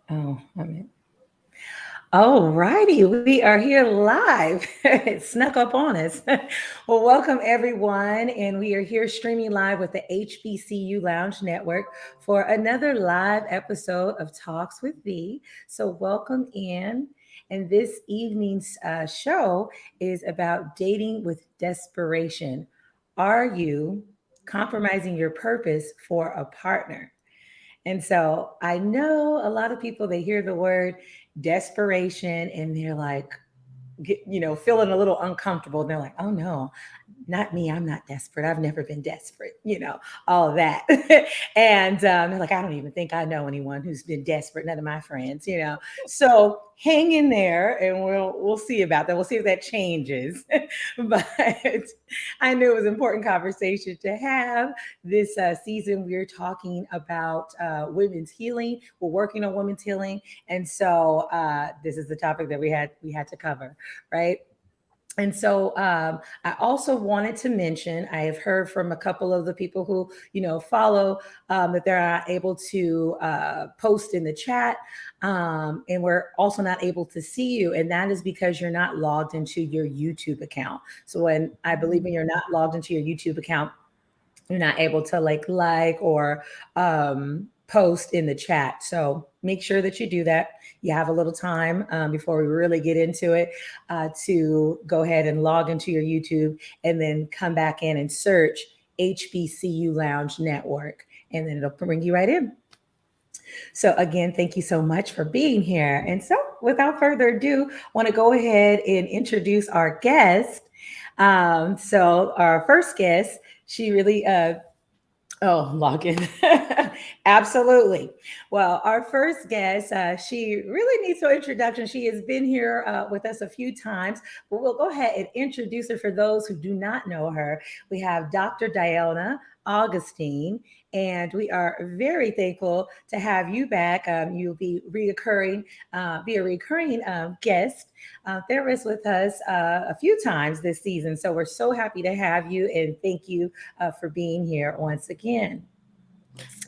Oh, I mean, all righty. We are here live. It snuck up on us. Well, welcome everyone. And we are here streaming live with the HBCU Lounge Network for another live episode of Talks with V. So, welcome in. And this evening's show is about dating with desperation. Are you compromising your purpose for a partner? And so I know a lot of people, they hear the word desperation and they're like, feeling a little uncomfortable. And they're like, oh no, not me. I'm not desperate. I've never been desperate, all of that. And they're like, I don't even think I know anyone who's been desperate. None of my friends. So hang in there, and we'll see about that. We'll see if that changes. But I knew it was an important conversation to have this season. We're talking about women's healing. We're working on women's healing, and so this is the topic that we had to cover, right? And so I also wanted to mention, I have heard from a couple of the people who, follow, that they're not able to post in the chat. And we're also not able to see you. And that is because you're not logged into your YouTube account. So when you're not logged into your YouTube account, you're not able to like or post in the chat. So make sure that you do that. You have a little time before we really get into it to go ahead and log into your YouTube and then come back in and search HBCU Lounge Network, and then it'll bring you right in. So again, thank you so much for being here. And so without further ado, I want to go ahead and introduce our guest. So our first guest, she really Oh, log in. Absolutely. Well, our first guest, she really needs no introduction. She has been here with us a few times, but we'll go ahead and introduce her for those who do not know her. We have Dr. Diana Augustine, and we are very thankful to have you back. You'll be a recurring guest therapist with us a few times this season. So we're so happy to have you, and thank you for being here once again.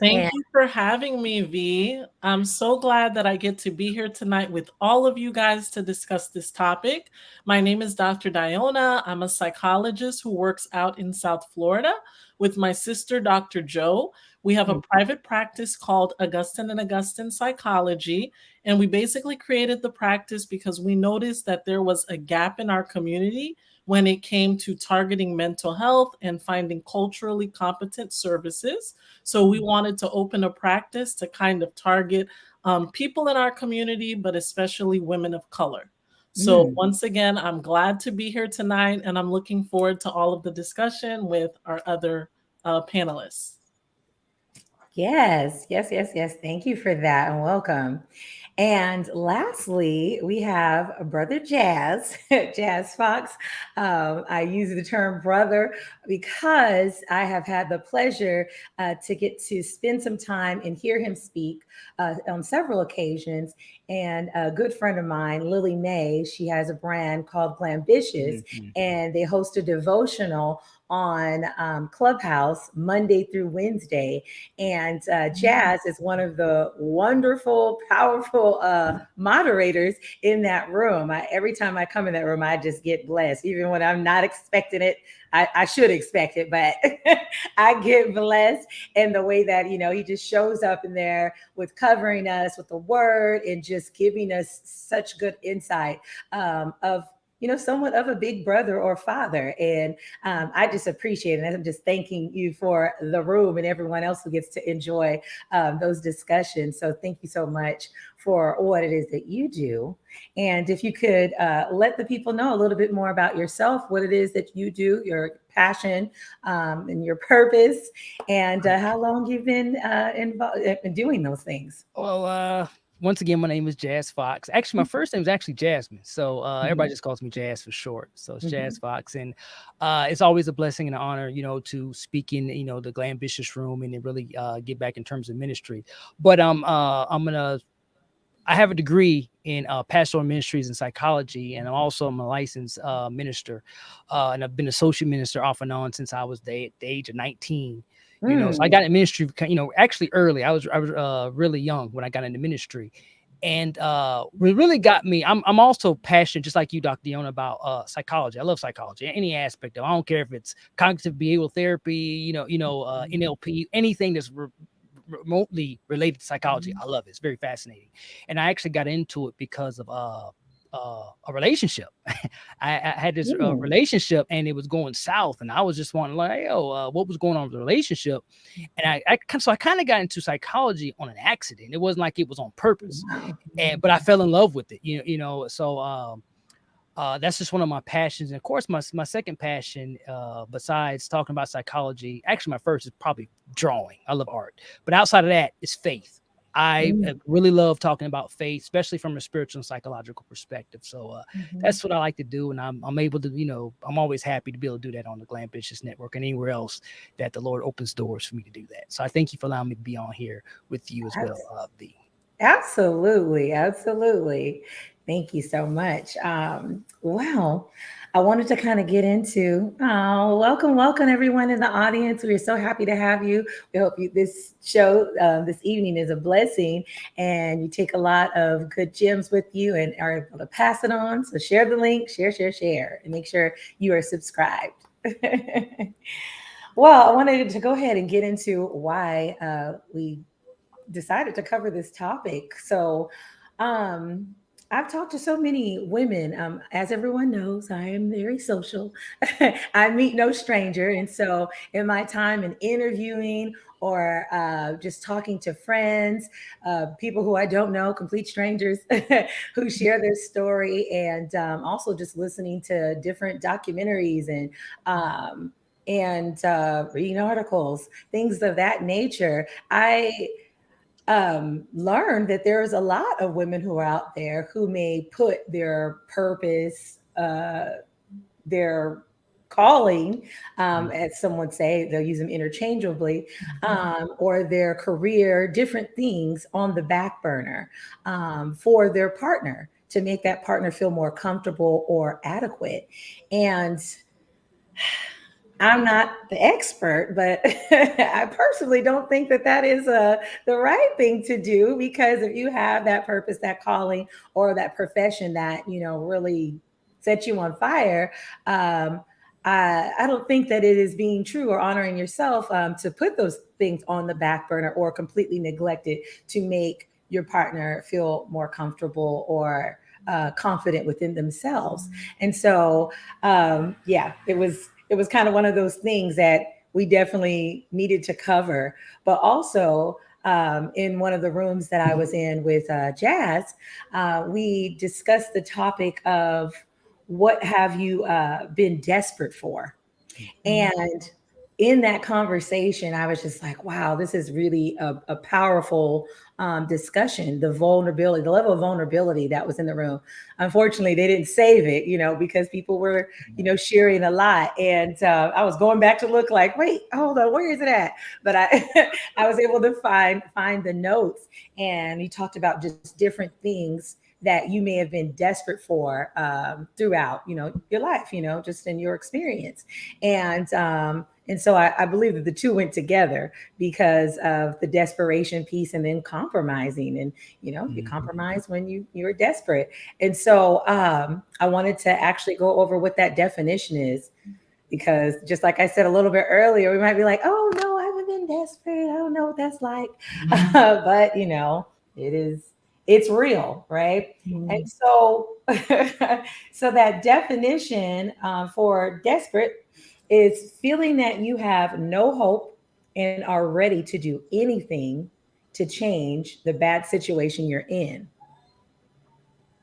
And Thank you for having me, V. I'm so glad that I get to be here tonight with all of you guys to discuss this topic. My name is Dr. Diona. I'm a psychologist who works out in South Florida with my sister, Dr. Joe. We have a private practice called Augustine and Augustine Psychology. And we basically created the practice because we noticed that there was a gap in our community when it came to targeting mental health and finding culturally competent services. So we wanted to open a practice to kind of target people in our community, but especially women of color. So mm, once again, I'm glad to be here tonight, and I'm looking forward to all of the discussion with our other panelists. yes, yes, yes, yes. Thank you for that, and welcome. And lastly, we have Brother Jazz, Jazz Fox. I use the term brother because I have had the pleasure to get to spend some time and hear him speak on several occasions. And a good friend of mine, Lily Mae, she has a brand called Glambitious, Mhm. and they host a devotional on Clubhouse Monday through Wednesday. And Jazz is one of the wonderful, powerful moderators in that room. Every time I come in that room, I just get blessed. Even when I'm not expecting it, I should expect it, but I get blessed in the way that, he just shows up in there with covering us with the word and just giving us such good insight of somewhat of a big brother or father. And I just appreciate it. And I'm just thanking you for the room and everyone else who gets to enjoy those discussions. So thank you so much for what it is that you do. And if you could let the people know a little bit more about yourself, what it is that you do, your passion and your purpose, and how long you've been involved in doing those things. Well, once again, my name is Jazz Fox. Actually, my first name is actually Jasmine. So everybody Mhm, just calls me Jazz for short. So it's Jazz mhm. Fox. And it's always a blessing and an honor, to speak in, the Glambitious room and to really get back in terms of ministry. But I have a degree in pastoral ministries and psychology, and I'm a licensed minister, and I've been associate minister off and on since I was the age of 19. So I Mm, got in ministry, actually early. I was really young when I got into ministry, And what really got me, I'm also passionate, just like you, Dr. Dion, about psychology. I love psychology, any aspect of it. I don't care if it's cognitive behavioral therapy, NLP, anything that's remotely related to psychology. I love it. It's very fascinating. And I actually got into it because of a relationship. I had this relationship and it was going south, and I was just wanting like, yo, what was going on with the relationship? And I kind of got into psychology on an accident. It wasn't like it was on purpose, but I fell in love with it. So that's just one of my passions. And of course, my second passion, besides talking about psychology, actually my first is probably drawing. I love art, but outside of that, it's faith. I really love talking about faith, especially from a spiritual and psychological perspective. So that's what I like to do. And I'm able to, I'm always happy to be able to do that on the Glambitious Network and anywhere else that the Lord opens doors for me to do that. So I thank you for allowing me to be on here with you as well, V. Absolutely. Absolutely. Thank you so much. Wow. I wanted to kind of get into, welcome everyone in the audience. We're so happy to have you. We hope this show this evening is a blessing and you take a lot of good gems with you and are able to pass it on. So share the link, share, and make sure you are subscribed. Well, I wanted to go ahead and get into why we decided to cover this topic. So, I've talked to so many women. As everyone knows, I am very social. I meet no stranger. And so, in my time in interviewing or just talking to friends, people who I don't know, complete strangers who share their story, and also just listening to different documentaries and reading articles, things of that nature, I learned that there's a lot of women who are out there who may put their purpose, their calling, as some would say, they'll use them interchangeably, or their career, different things on the back burner for their partner to make that partner feel more comfortable or adequate. And I'm not the expert, but I personally don't think that that is the right thing to do, because if you have that purpose, that calling, or that profession that, really sets you on fire, I don't think that it is being true or honoring yourself to put those things on the back burner or completely neglect it to make your partner feel more comfortable or confident within themselves. And so, yeah, it was kind of one of those things that we definitely needed to cover. But also, in one of the rooms that I was in with Jazz, we discussed the topic of what have you been desperate for? And in that conversation, I was just like, wow, this is really a powerful discussion. The vulnerability, the level of vulnerability that was in the room. Unfortunately, they didn't save it, because people were, sharing a lot. And I was going back to look like, wait, hold on, where is it at? But I, I was able to find the notes, and he talked about just different things that you may have been desperate for throughout, your life, just in your experience. And so I believe that the two went together because of the desperation piece and then compromising. And, you compromise when you're desperate. And so I wanted to actually go over what that definition is, because just like I said a little bit earlier, we might be like, oh, no, I haven't been desperate. I don't know what that's like. But, it's real, right? And so, so that definition for desperate is feeling that you have no hope and are ready to do anything to change the bad situation you're in.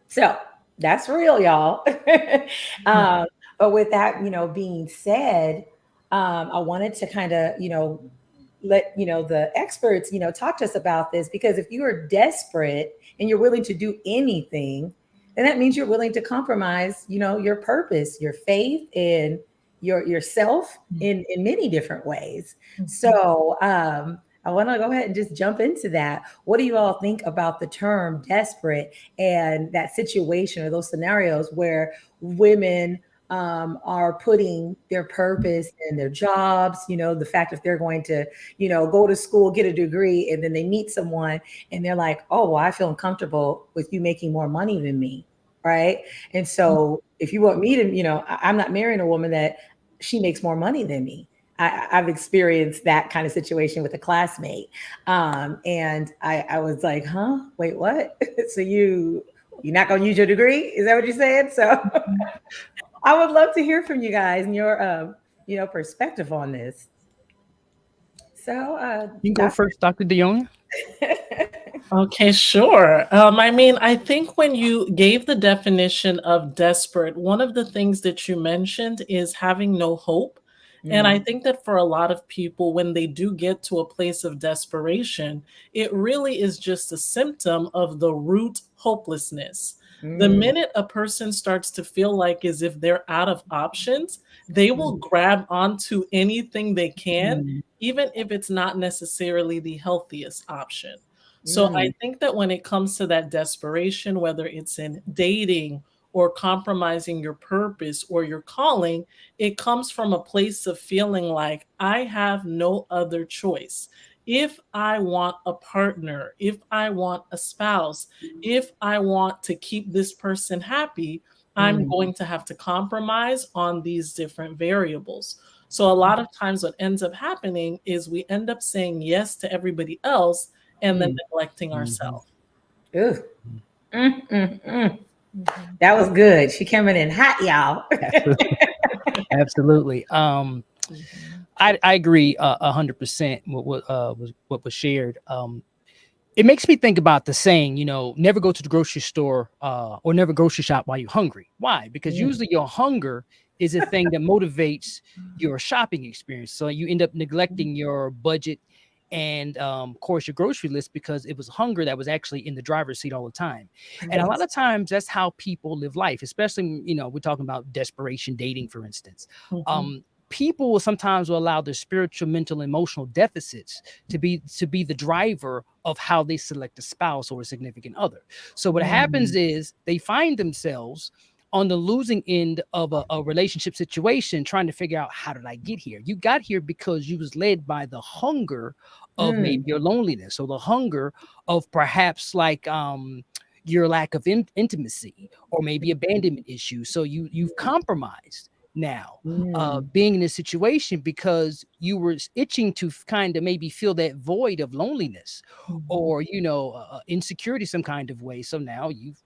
So that's real, y'all. um, but with that, being said, I wanted to kind of, let the experts talk to us about this, because if you are desperate and you're willing to do anything, then that means you're willing to compromise your purpose, your faith, and yourself in many different ways. So I want to go ahead and just jump into that. What do you all think about the term desperate and that situation or those scenarios where women are putting their purpose in their jobs, the fact that they're going to, go to school, get a degree, and then they meet someone and they're like, oh, well, I feel uncomfortable with you making more money than me. Right. And so if you want me to, I'm not marrying a woman that she makes more money than me. I've experienced that kind of situation with a classmate. And I was like, huh, wait, what? So you're not going to use your degree? Is that what you're saying? So I would love to hear from you guys and your, perspective on this. So, You can go Doctor. first, Dr. Diona. Okay, sure. I mean, I think when you gave the definition of desperate, one of the things that you mentioned is having no hope. And I Mm, think that for a lot of people, when they do get to a place of desperation, it really is just a symptom of the root hopelessness. The mm, minute a person starts to feel like as if they're out of options, they will mm, grab onto anything they can, Mm, even if it's not necessarily the healthiest option. So I mm, think that when it comes to that desperation, whether it's in dating or compromising your purpose or your calling, it comes from a place of feeling like I have no other choice. If I want a partner, if I want a spouse, if I want to keep this person happy, I'm mm, going to have to compromise on these different variables. So a lot of times what ends up happening is we end up saying yes to everybody else and then mm. neglecting mhm, ourselves. Ooh. Mm, mm, mm. Mhm. That was good. She coming in hot, y'all. absolutely. Absolutely. Mhm. I agree 100% with what was shared. It makes me think about the saying, never go to the grocery store or never grocery shop while you're hungry. Why? Because Mm, usually your hunger is a thing that motivates your shopping experience. So you end up neglecting your budget and, of course, your grocery list because it was hunger that was actually in the driver's seat all the time. And a lot yes. of times that's how people live life, especially, we're talking about desperation dating, for instance. Mhm. Um, People will sometimes will allow their spiritual, mental, emotional deficits to be the driver of how they select a spouse or a significant other. So what happens Mm, is they find themselves on the losing end of a relationship situation, trying to figure out, how did I get here? You got here because you was led by the hunger of maybe mm, your loneliness, or the hunger of perhaps like your lack of intimacy, or maybe abandonment issues. So you've compromised now, mm, being in this situation because you were itching to kind of maybe fill that void of loneliness, Mhm. or insecurity some kind of way. So now you've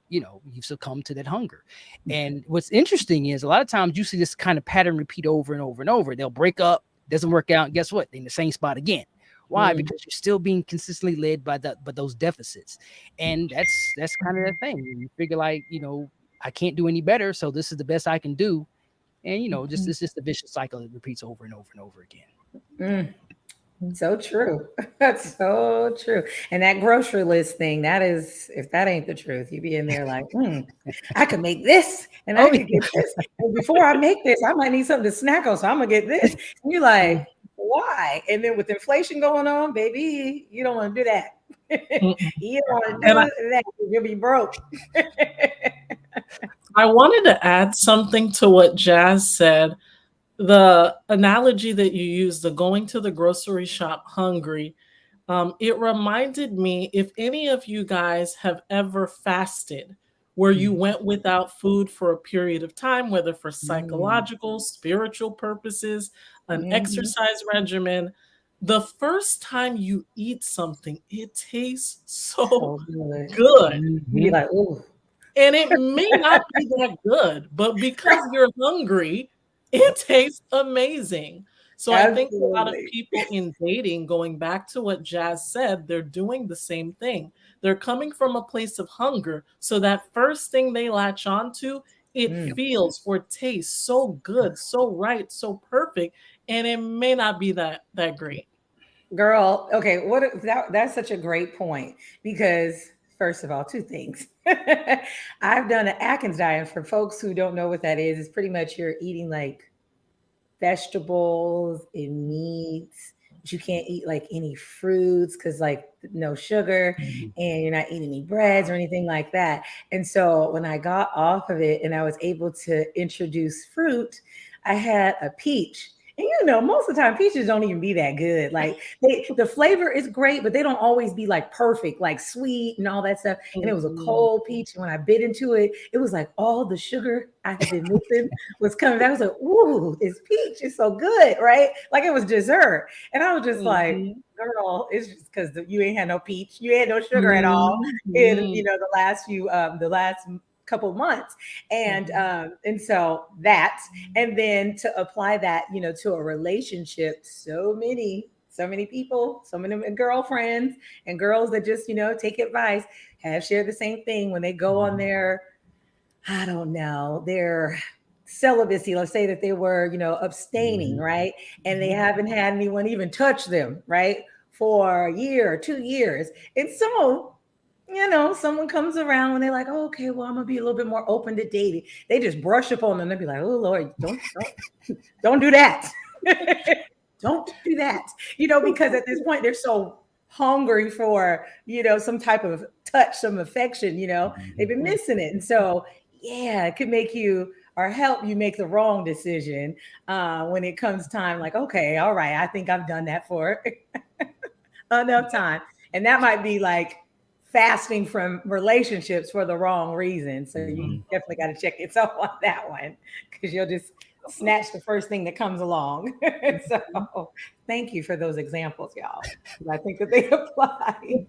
succumbed to that hunger. And what's interesting is a lot of times you see this kind of pattern repeat over and over and over. They'll break up, doesn't work out, and guess what, they're in the same spot again. Why? mm, Because you're still being consistently led by those deficits. And that's kind of the thing. You figure like, I can't do any better, so this is the best I can do. And just Mhm. it's just a vicious cycle that repeats over and over and over again. mm. Mhm. So true. That's so true. And that grocery list thing, that is, if that ain't the truth, you be in there like, I could make this and I Oh could get this. And before I make this, I might need something to snack on. So I'm gonna get this. And you're yeah. like, why? And then with inflation going on, baby, you don't want to do that. Mhm. You don't want to And do that. You'll be broke. I wanted to add something to what Jazz said. The analogy that you used, the going to the grocery shop hungry, it reminded me if any of you guys have ever fasted, where you Mhm. went without food for a period of time, whether for Mm, psychological, spiritual purposes, an mhm. exercise regimen, the first time you eat something, it tastes so So good. good. You be Mhm. like, oh, And it may not be that good, but because you're hungry, it tastes amazing. So I think a lot of absolutely. people in dating, going back to what Jazz said, they're doing the same thing. They're coming from a place of hunger. So that first thing they latch onto, it Mm. feels or tastes so good, so right, so perfect, and it may not be that great. Girl, okay, that's such a great point because first of all, two things. I've done an Atkins diet for folks who don't know what that is. It's pretty much you're eating like vegetables and meats, but you can't eat like any fruits because like no sugar, and you're not eating any breads or anything like that. And so when I got off of it and I was able to introduce fruit, I had a peach. And most of the time peaches don't even be that good. Like the flavor is great, but they don't always be like perfect, like sweet and all that stuff. And it was a cold peach. And when I bit into it, it was like all the sugar I had been missing was coming back. I was like, ooh, this peach is so good, right? Like it was dessert. And I was just like, girl, it's just because you ain't had no peach. You had no sugar at all in, the last couple months. And so that, and then to apply that, to a relationship, so many people, so many girlfriends and girls that just, take advice have shared the same thing when they go on their, I don't know, their celibacy. Let's say that they were, abstaining, right? And they haven't had anyone even touch them, right? For a year or 2 years. And so someone comes around when they're like, oh, okay, well, I'm gonna be a little bit more open to dating. They just brush up on them. They'll be like, oh Lord, don't do that. Don't do that. Because at this point they're so hungry for, some type of touch, some affection, they've been missing it. And so, yeah, it could make you or help you make the wrong decision when it comes time, like, okay, all right, I think I've done that for enough time. And that might be like fasting from relationships for the wrong reason. So you definitely got to check yourself on that one because you'll just snatch the first thing that comes along. So thank you for those examples, y'all. I think that they apply.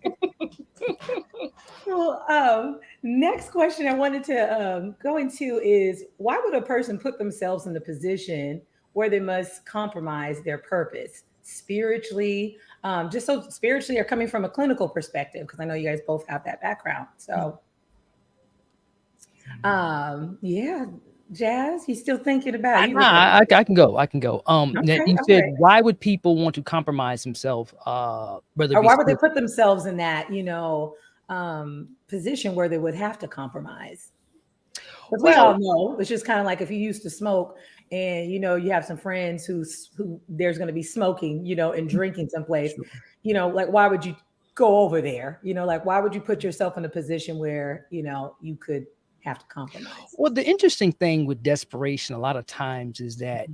Well, next question I wanted to go into is why would a person put themselves in the position where they must compromise their purpose spiritually, just so spiritually or coming from a clinical perspective? Because I know you guys both have that background. So, yeah, Jazz, you still thinking about you? I can go. I can go. Okay, You said why would people want to compromise themselves? Whether or why would they put themselves in that position where they would have to compromise? Because we all know it's just kind of like if you used to smoke and you have some friends who there's going to be smoking, and drinking someplace, like why would you go over there? Like why would you put yourself in a position where you could have to compromise? Well, the interesting thing with desperation a lot of times is that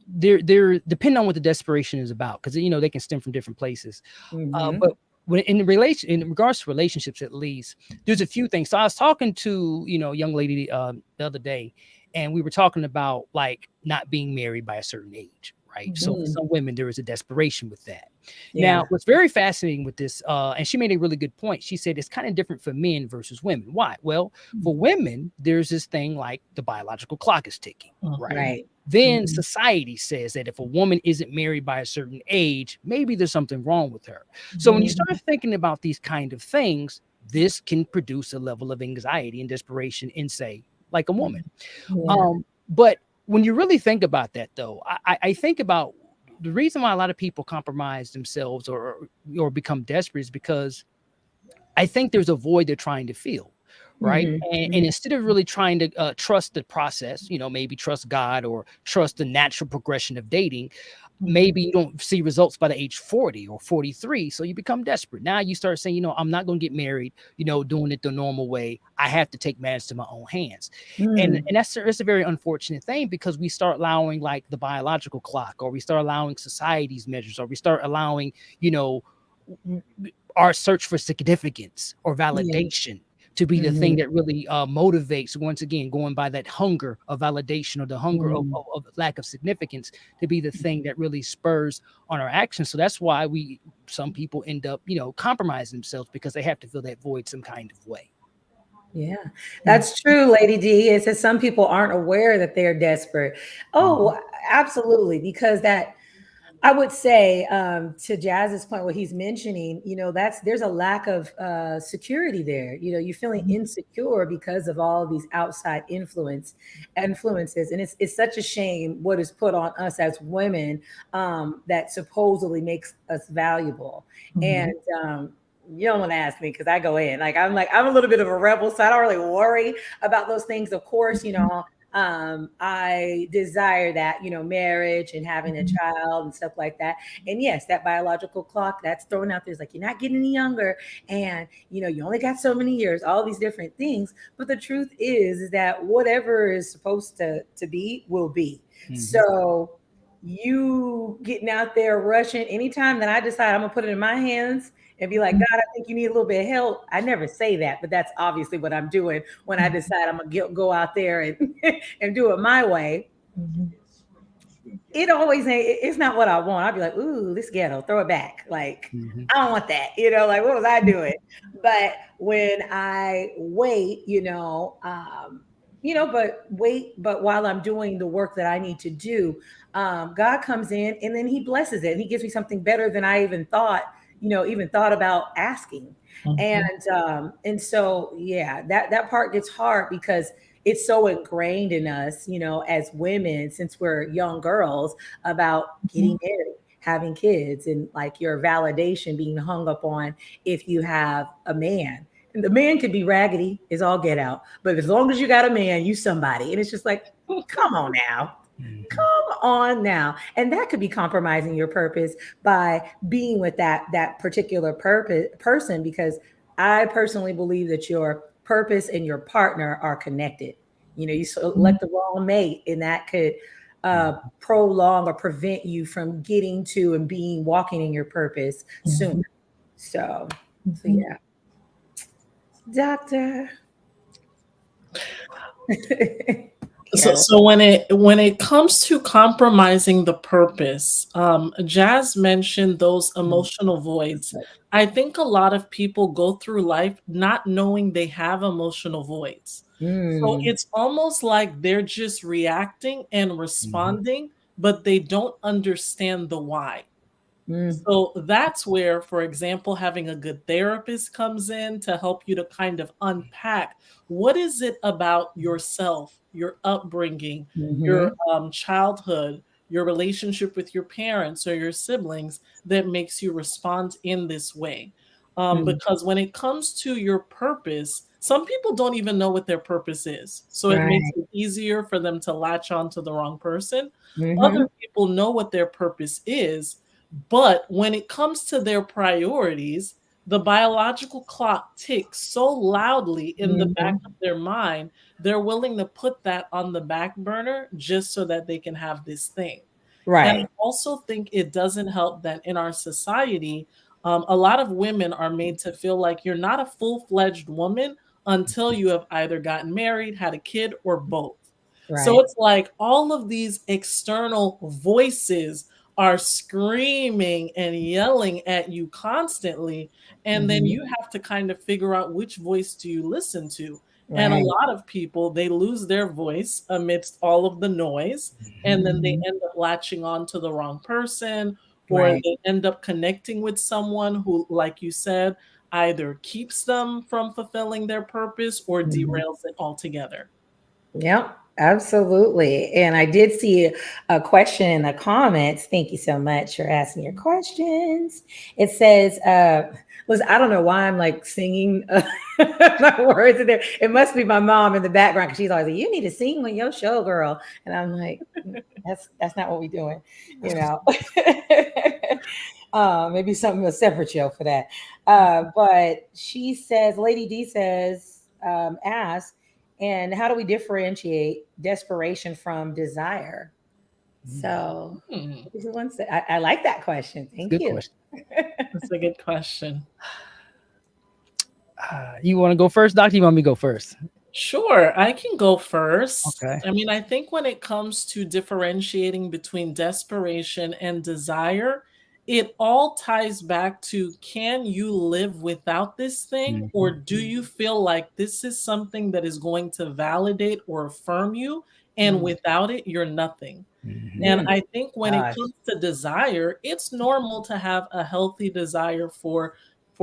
they're depending on what the desperation is about, because they can stem from different places. But when in regards to relationships, at least, there's a few things. So I was talking to a young lady the other day, and we were talking about like not being married by a certain age, right? So for some women, there is a desperation with that. Yeah. Now, what's very fascinating with this, and she made a really good point. She said it's kind of different for men versus women. Why? Well, for women, there's this thing like the biological clock is ticking, right? Then society says that if a woman isn't married by a certain age, maybe there's something wrong with her. So when you start thinking about these kind of things, this can produce a level of anxiety and desperation in, say, like a woman. But when you really think about that, though, I think about the reason why a lot of people compromise themselves or become desperate is because I think there's a void they're trying to fill. Right. And instead of really trying to trust the process, maybe trust God or trust the natural progression of dating, maybe you don't see results by the age 40 or 43. So you become desperate. Now you start saying, I'm not going to get married, doing it the normal way. I have to take matters to my own hands. And that's a very unfortunate thing, because we start allowing like the biological clock, or we start allowing society's measures, or we start allowing, our search for significance or validation to be the thing that really motivates, once again, going by that hunger of validation or the hunger of lack of significance, to be the thing that really spurs on our actions. So that's why some people end up, compromising themselves, because they have to fill that void some kind of way. Yeah, that's true, Lady D. It says some people aren't aware that they're desperate. Oh, absolutely. Because I would say to Jazz's point, what he's mentioning, there's a lack of security there. You're feeling insecure because of all these outside influences, and it's such a shame what is put on us as women that supposedly makes us valuable. And you don't want to ask me because I go in I'm a little bit of a rebel, so I don't really worry about those things. Of course, I desire that, marriage and having a Mhm. child and stuff like that. And yes, that biological clock that's thrown out there is like, you're not getting any younger. And, you only got so many years, all these different things. But the truth is that whatever is supposed to be will be. So you getting out there rushing, anytime that I decide I'm gonna put it in my hands and be like, God, I think you need a little bit of help. I never say that, but that's obviously what I'm doing when I decide I'm gonna go out there and and do it my way. Mhm. It always ain't, it's not what I want. I'll be like, ooh, this ghetto, throw it back. Like, I don't want that, like what was I doing? But when I wait, but while I'm doing the work that I need to do, God comes in and then he blesses it and he gives me something better than I even thought about asking. Mhm. And so yeah, that part gets hard because it's so ingrained in us, as women, since we're young girls, about getting Mhm. married, having kids, and like your validation being hung up on if you have a man. And the man could be raggedy, is all get out. But as long as you got a man, you somebody. And it's just like, come on now. Come on now. And that could be compromising your purpose by being with that particular person, because I personally believe that your purpose and your partner are connected. You select the wrong mate, and that could prolong or prevent you from getting to and being walking in your purpose sooner. Mhm. So Mhm. yeah, doctor. So, Carol. so when it comes to compromising the purpose, Jazz mentioned those Mm. emotional voids. I think a lot of people go through life not knowing they have emotional voids. So Mm. it's almost like they're just reacting and responding, but they don't understand the why. Mm. So that's where, for example, having a good therapist comes in to help you to kind of unpack what is it about yourself, your upbringing, your Mhm. childhood, your relationship with your parents or your siblings that makes you respond in this way. Mm. Because when it comes to your purpose, some people don't even know what their purpose is. So it makes Right. it easier for them to latch on to the wrong person. Other Mhm. people know what their purpose is, but when it comes to their priorities, the biological clock ticks so loudly in the back Mhm. of their mind, they're willing to put that on the back burner just so that they can have this thing. And I Right. also think it doesn't help that in our society, a lot of women are made to feel like you're not a full fledged woman until you have either gotten married, had a kid, or both. So Right. it's like all of these external voices are screaming and yelling at you constantly. And then Mhm. you have to kind of figure out which voice do you listen to. And a Right. lot of people, they lose their voice amidst all of the noise, and then they Mhm. end up latching on to the wrong person, or Right. they end up connecting with someone who, like you said, either keeps them from fulfilling their purpose or Mhm. derails it altogether. Yep, absolutely. And I did see a question in the comments. Thank you so much for asking your questions. It says, listen, I don't know why I'm like singing my words in there. It must be my mom in the background because she's always like, you need to sing on your show, girl. And I'm like, that's not what we're doing, you know. Maybe something a separate show for that. But she says, Lady D says, ask, and how do we differentiate desperation from desire? So, Hmm, who wants to? I like that question. It's a Thank good you. question. that's a good question. You want to go first, Doctor? You want me to go first? Sure, I can go first. Okay. I mean, I think when it comes to differentiating between desperation and desire, it all ties back to, can you live without this thing? Or Mhm. do you feel like this is something that is going to validate or affirm you? And Mm, without it, you're nothing. And mm, I think when it gosh. comes to desire, it's normal to have a healthy desire for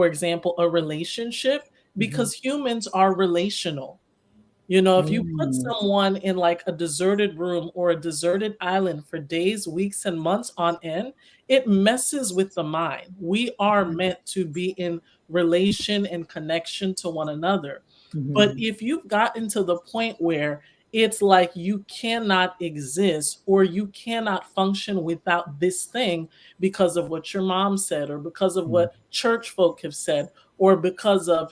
example, a relationship, Mhm. because humans are relational. You know, if you put Mm, someone in like a deserted room or a deserted island for days, weeks, and months on end, it messes with the mind. We are meant to be in relation and connection to one another. But mhm, if you've gotten to the point where it's like you cannot exist or you cannot function without this thing because of what your mom said or because of Mm. what church folk have said or because of,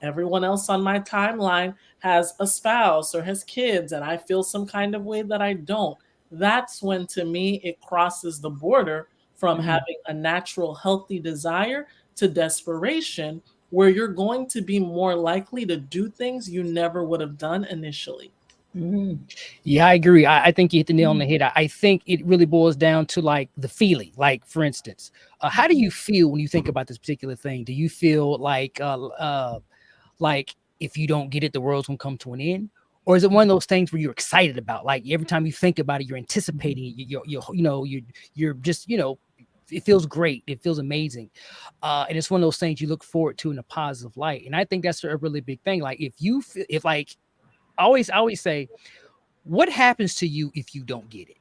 everyone else on my timeline has a spouse or has kids and I feel some kind of way that I don't. That's when to me it crosses the border from Mm, having a natural healthy desire to desperation, where you're going to be more likely to do things you never would have done initially. mm, Yeah, I agree. I think you hit the nail on the head. I think it really boils down to like the feeling. Like, for instance, how do you feel when you think about this particular thing? Do you feel like if you don't get it, the world's gonna come to an end? Or is it one of those things where you're excited about? Like every time you think about it, you're anticipating it. You're just, it feels great. It feels amazing. And it's one of those things you look forward to in a positive light. And I think that's a really big thing. Like if you feel, if like, I always say, what happens to you if you don't get it?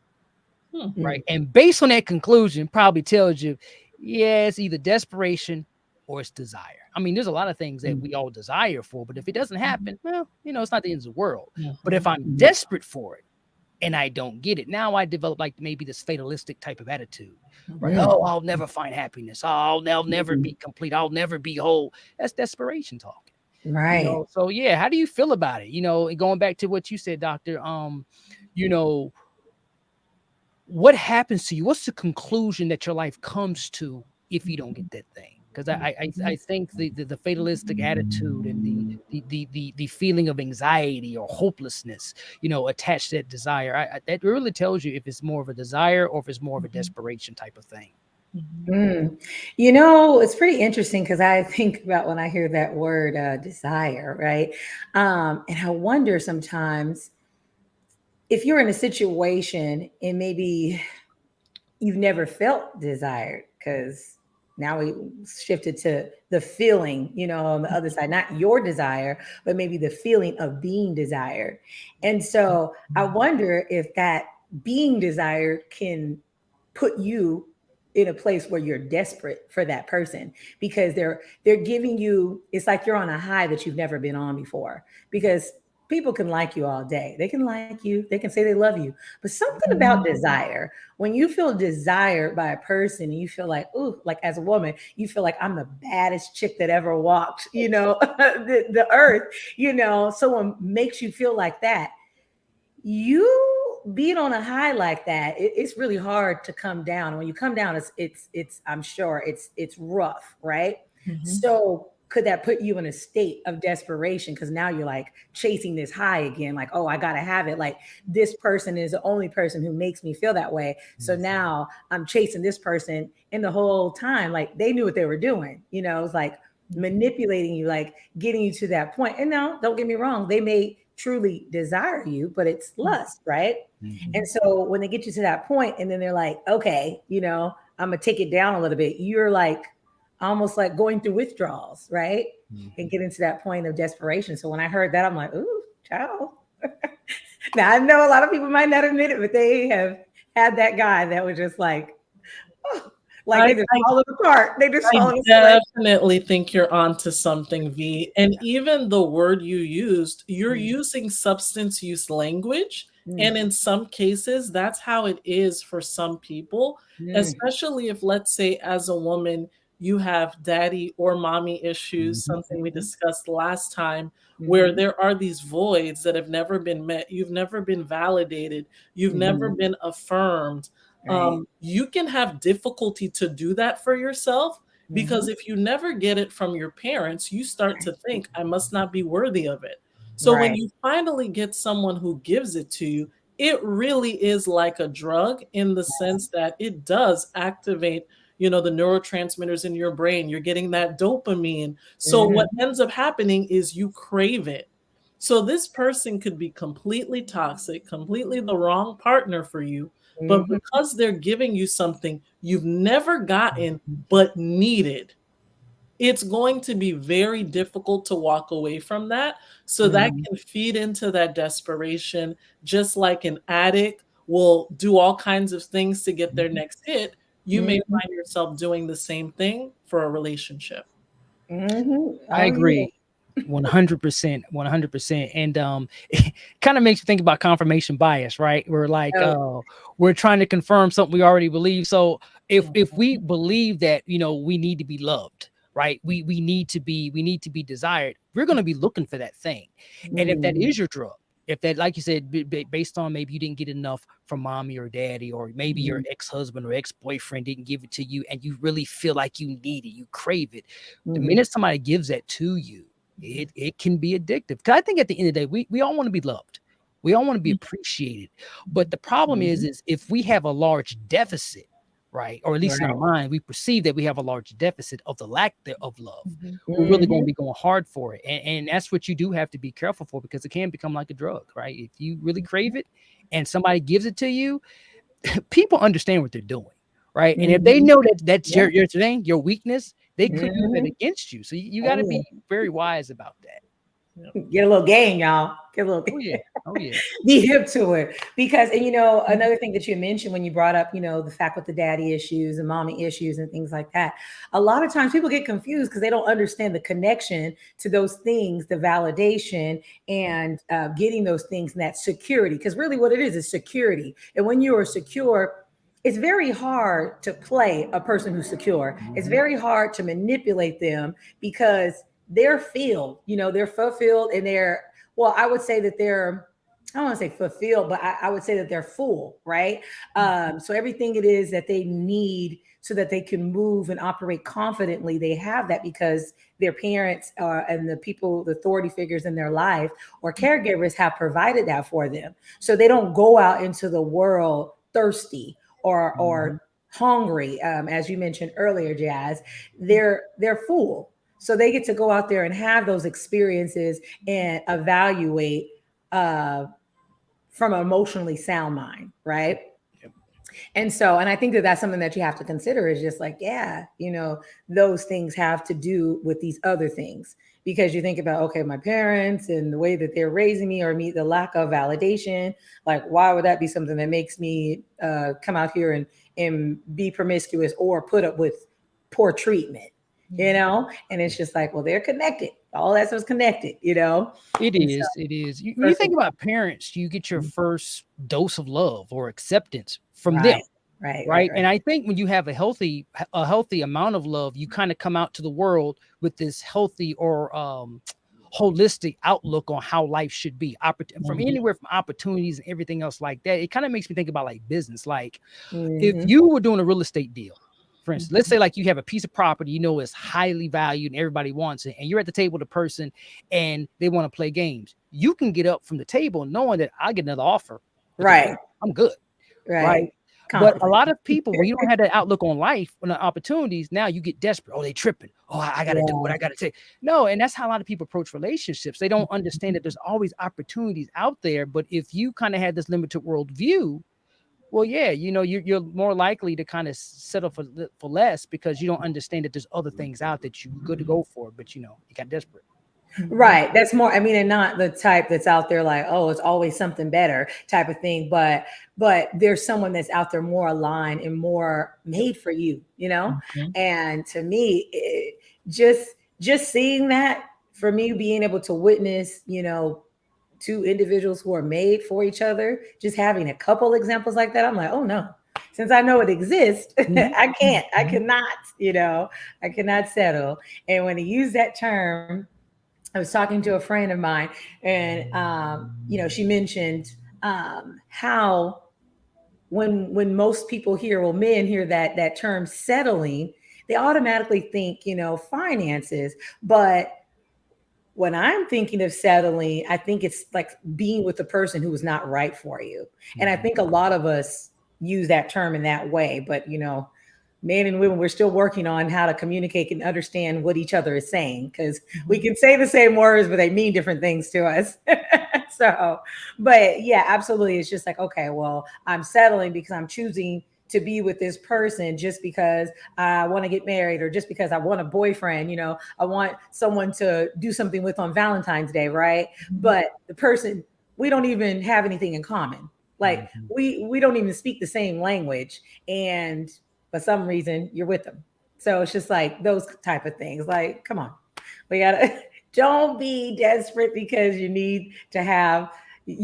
Hmm. mm, Right. And based on that conclusion, probably tells you, yeah, it's either desperation or it's desire. I mean, there's a lot of things that mm, we all desire for, but if it doesn't happen, well, it's not the end of the world. But if Mhm. I'm mm, desperate for it and I don't get it, now I develop like maybe this fatalistic type of attitude, right? mm, Oh, I'll never find happiness. Oh, I'll never mm. be complete. I'll never be whole. That's desperation talking. Right. So yeah, how do you feel about it? And going back to what you said, doctor, you know, what happens to you? What's the conclusion that your life comes to if you don't get that thing? Because I think the fatalistic attitude and the feeling of anxiety or hopelessness, attached to that desire, that really tells you if it's more of a desire or if it's more of a Mhm. desperation type of thing. Mhm. Mm. It's pretty interesting because I think about when I hear that word desire, right? And I wonder sometimes if you're in a situation and maybe you've never felt desired, because now we shifted to the feeling, on the other side, not your desire, but maybe the feeling of being desired. And so I wonder if that being desired can put you in a place where you're desperate for that person because they're giving you, it's like you're on a high that you've never been on before, because people can like you all day, they can like you, they can say they love you, but something about Mhm. desire, when you feel desired by a person and you feel like, ooh, like as a woman, you feel like I'm the baddest chick that ever walked, the earth, someone makes you feel like that. You being on a high like that, it's really hard to come down. When you come down, it's I'm sure it's rough, right? Mhm. So could that put you in a state of desperation? Because now you're like chasing this high again, like, oh, I gotta have it. Like this person is the only person who makes me feel that way. So now I'm chasing this person, and the whole time, like they knew what they were doing. It's like manipulating you, like getting you to that point. And no, don't get me wrong, they may truly desire you, but it's lust, right? And Mhm. so when they get you to that point and then they're like, okay, I'm gonna take it down a little bit, you're like almost like going through withdrawals, right? And Mhm. getting to that point of desperation. So when I heard that, I'm like, ooh, child. Now I know a lot of people might not admit it, but they have had that guy that was just like, oh, like I, they just I falling apart. They just I falling asleep. definitely think you're onto something, V. And even the word you used, you're Mm, using substance use language. mm, And in some cases, that's how it is for some people, mm, especially if, let's say, as a woman, you have daddy or mommy issues, Mhm. something we discussed last time, where mhm, there are these voids that have never been met. You've never been validated. You've never mhm. been affirmed. Right. You can have difficulty to do that for yourself because Mhm. if you never get it from your parents, you start to think, I must not be worthy of it. So when Right. you finally get someone who gives it to you, it really is like a drug in the sense that it does activate, the neurotransmitters in your brain. You're getting that dopamine. So what Mhm, ends up happening is you crave it. So this person could be completely toxic, completely the wrong partner for you, but mhm, because they're giving you something you've never gotten but needed, it's going to be very difficult to walk away from that. So that mhm, can feed into that desperation, just like an addict will do all kinds of things to get their next hit. You may mhm, find yourself doing the same thing for a relationship. mhm. I Oh, yeah. agree. 100%, 100%. And it kind of makes you think about confirmation bias, right? We're like, Oh. we're trying to confirm something we already believe. So if we believe that, we need to be loved, right? We need to be desired. We're going to be looking for that thing. And if that is your drug, if that, like you said, based on maybe you didn't get enough from mommy or daddy, or maybe your ex-husband or ex-boyfriend didn't give it to you, and you really feel like you need it, you crave it. The minute somebody gives that to you, it can be addictive. Because I think at the end of the day, we all want to be loved. We all want to be appreciated. But the problem is if we have a large deficit, right? Or at least in our mind, we perceive that we have a large deficit of the lack of love. We're really going to be going hard for it. And that's what you do have to be careful for, because it can become like a drug, right? If you really crave it and somebody gives it to you, people understand what they're doing, right? And if they know that that's your thing, your weakness, they could use it against you. So you got to be very wise about that. Get a little game, y'all. Get a little Oh yeah. Oh yeah. Be hip to it. Because, and another thing that you mentioned when you brought up, the fact with the daddy issues and mommy issues and things like that, a lot of times people get confused because they don't understand the connection to those things, the validation and getting those things and that security. Because really what it is security. And when you are secure, it's very hard to play a person who's secure. It's very hard to manipulate them because they're filled, they're fulfilled and I would say that I don't want to say fulfilled, but I would say that they're full, right? So everything it is that they need so that they can move and operate confidently, they have that because their parents and the people, the authority figures in their life or caregivers have provided that for them. So they don't go out into the world thirsty or hungry, as you mentioned earlier, Jazz. They're full. So they get to go out there and have those experiences and evaluate from an emotionally sound mind, right? And I think that that's something that you have to consider is just like, those things have to do with these other things. Because you think about, okay, my parents and the way that they're raising me or the lack of validation, like why would that be something that makes me come out here and be promiscuous or put up with poor treatment? And it's just like, well, they're connected. All that stuff's connected, It is. When you think about parents, you get your first dose of love or acceptance from them. Right. And I think when you have a healthy amount of love, you kind of come out to the world with this healthy or holistic outlook on how life should be. From anywhere from opportunities and everything else like that. It kind of makes me think about like business. Like if you were doing a real estate deal, for instance, let's say like you have a piece of property, it's highly valued and everybody wants it. And you're at the table with a person and they want to play games. You can get up from the table knowing that I get another offer. Right. I'm good. Right. But a lot of people, when you don't have that outlook on life, on the opportunities, now you get desperate. Oh, they tripping. Oh, I got to do what I got to take. No. And that's how a lot of people approach relationships. They don't understand that there's always opportunities out there. But if you kind of had this limited worldview, well, yeah, you're more likely to kind of settle for less because you don't understand that there's other things out that you good to go for, but you got desperate. Right. That's more, and not the type that's out there like, oh, it's always something better type of thing. But there's someone that's out there more aligned and more made for you, And to me, just seeing that, for me, being able to witness, two individuals who are made for each other, just having a couple examples like that, I'm like, oh no, since I know it exists, I cannot settle. And when you use that term, I was talking to a friend of mine and, she mentioned how when most people men hear that term settling, they automatically think, finances. But when I'm thinking of settling, I think it's like being with the person who is not right for you. And I think a lot of us use that term in that way. But, men and women, we're still working on how to communicate and understand what each other is saying, because we can say the same words, but they mean different things to us. But yeah, absolutely. It's just like, okay, well, I'm settling because I'm choosing to be with this person just because I want to get married or just because I want a boyfriend, I want someone to do something with on Valentine's Day, right? But the person, we don't even have anything in common. Like we don't even speak the same language, and for some reason you're with them. So it's just like those type of things. Like, come on, we gotta Don't be desperate because you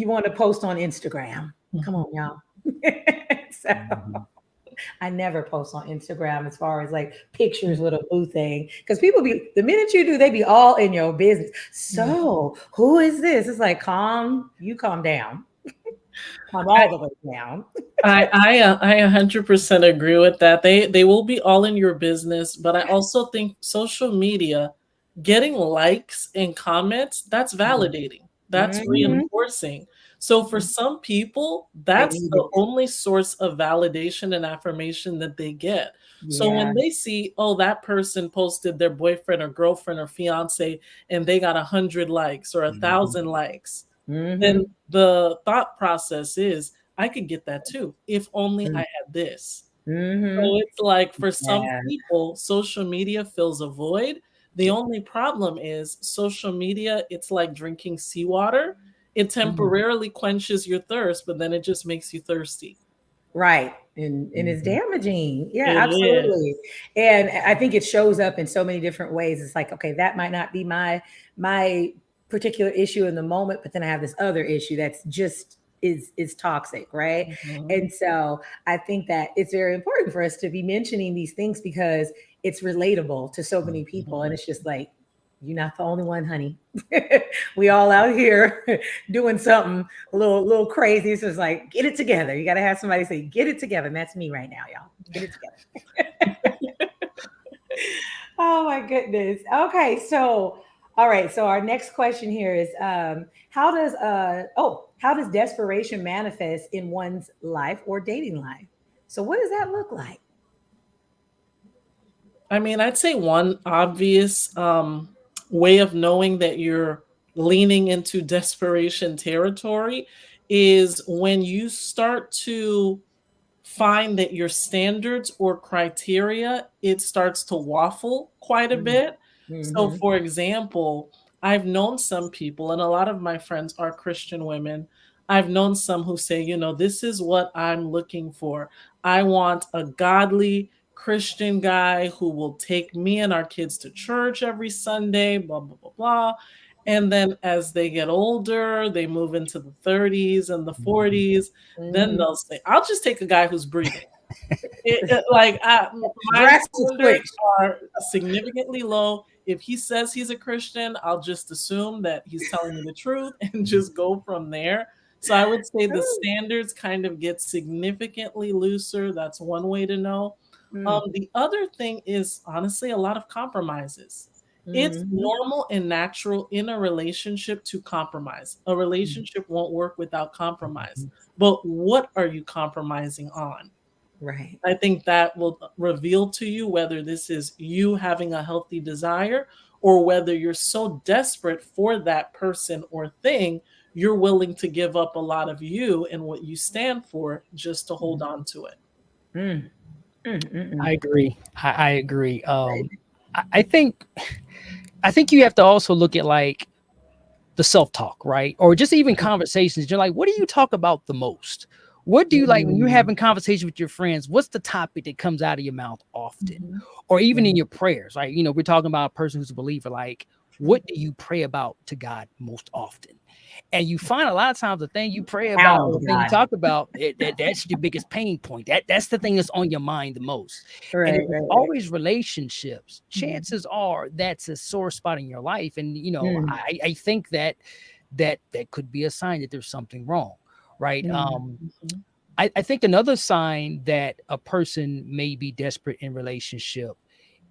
want to post on Instagram. Come on, y'all. So Mhm. I never post on Instagram as far as like pictures with a boo thing. Because people be the minute you do, they be all in your business. So who is this? It's like calm down. Calm all the way down. I 100% agree with that. They will be all in your business, but I also think social media, getting likes and comments, that's validating. That's Mm-hmm. reinforcing. So for some people, They that's need the it. only source of validation and affirmation that they get. So Yeah. when they see, oh, that person posted their boyfriend or girlfriend or fiance and they got 100 likes or a Mhm. thousand likes, Mm-hmm. then the thought process is, I could get that too if only I had this. Mm-hmm. So it's like for some Yeah. people, social media fills a void. The only problem is social media, it's like drinking seawater. It Mhm. temporarily quenches your thirst, but then it just makes you thirsty. Right. And it's Mhm. damaging. Yeah, It is. absolutely. And I think it shows up in so many different ways. It's like, okay, that might not be my particular issue in the moment, but then I have this other issue that's just is toxic, right? Mhm. And so I think that it's very important for us to be mentioning these things because it's relatable to so many people. And it's just like, you're not the only one, honey. We all out here doing something a little crazy. So it's like, get it together. You got to have somebody say, get it together. And that's me right now, y'all. Get it together. Oh my goodness. Okay, so all right. So our next question here is, how does desperation manifest in one's life or dating life? So what does that look like? I mean, I'd say one obvious way of knowing that you're leaning into desperation territory is when you start to find that your standards or criteria, it starts to waffle quite a bit. So Mm-hmm. for example, I've known some people, and a lot of my friends are Christian women. I've known some who say, this is what I'm looking for. I want a godly Christian guy who will take me and our kids to church every Sunday, blah, blah, blah, blah. And then as they get older, they move into the 30s and the Mhm. 40s, then Mm-hmm. they'll say, "I'll just take a guy who's breathing." My Drastic standards switch. are significantly low. If he says he's a Christian, I'll just assume that he's telling me the truth and just go from there. So I would say the standards kind of get significantly looser. That's one way to know. The other thing is honestly a lot of compromises. It's Mm-hmm. normal and natural in a relationship to compromise. A relationship won't work without compromise. But what are you compromising on? Right. I think that will reveal to you whether this is you having a healthy desire or whether you're so desperate for that person or thing, you're willing to give up a lot of you and what you stand for just to hold on to it. Mm, I mm. agree. I agree. Right. I think you have to also look at like the self-talk, right? Or just even conversations. You're like, what do you talk about the most? What do you like when you're Mm, having conversations with your friends? What's the topic that comes out of your mouth often? mhm, Or even in mhm. your prayers, right? We're talking about a person who's a believer. Like, what do you pray about to God most often? And you find a lot of times the thing you pray about Challenge or the thing you God. talk about, that's your biggest pain point. That's the thing that's on your mind the most. And if Right, it's right, right. always relationships, Mhm. chances are that's a sore spot in your life. And Mm, I think that could be a sign that there's something wrong, right? mm, mhm, I think another sign that a person may be desperate in relationship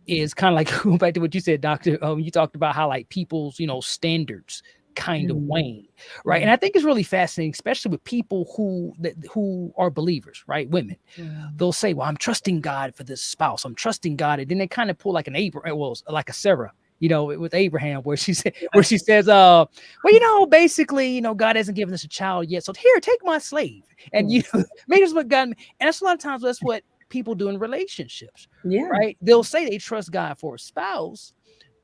is kind of like going back to what you said, Doctor. You talked about how like people's standards kind of mm, wane, right? And mm, I think it's really fascinating, especially with people who are believers, right? Women, Mm. they'll say, "Well, I'm trusting God for this spouse. I'm trusting God," and then they kind of pull like an Abraham, well, like a Sarah. With Abraham, where she says, well, basically, God hasn't given us a child yet. So here, take my slave. And mm. maybe that's what God, and that's a lot of times that's what people do in relationships, Yeah. right? They'll say they trust God for a spouse,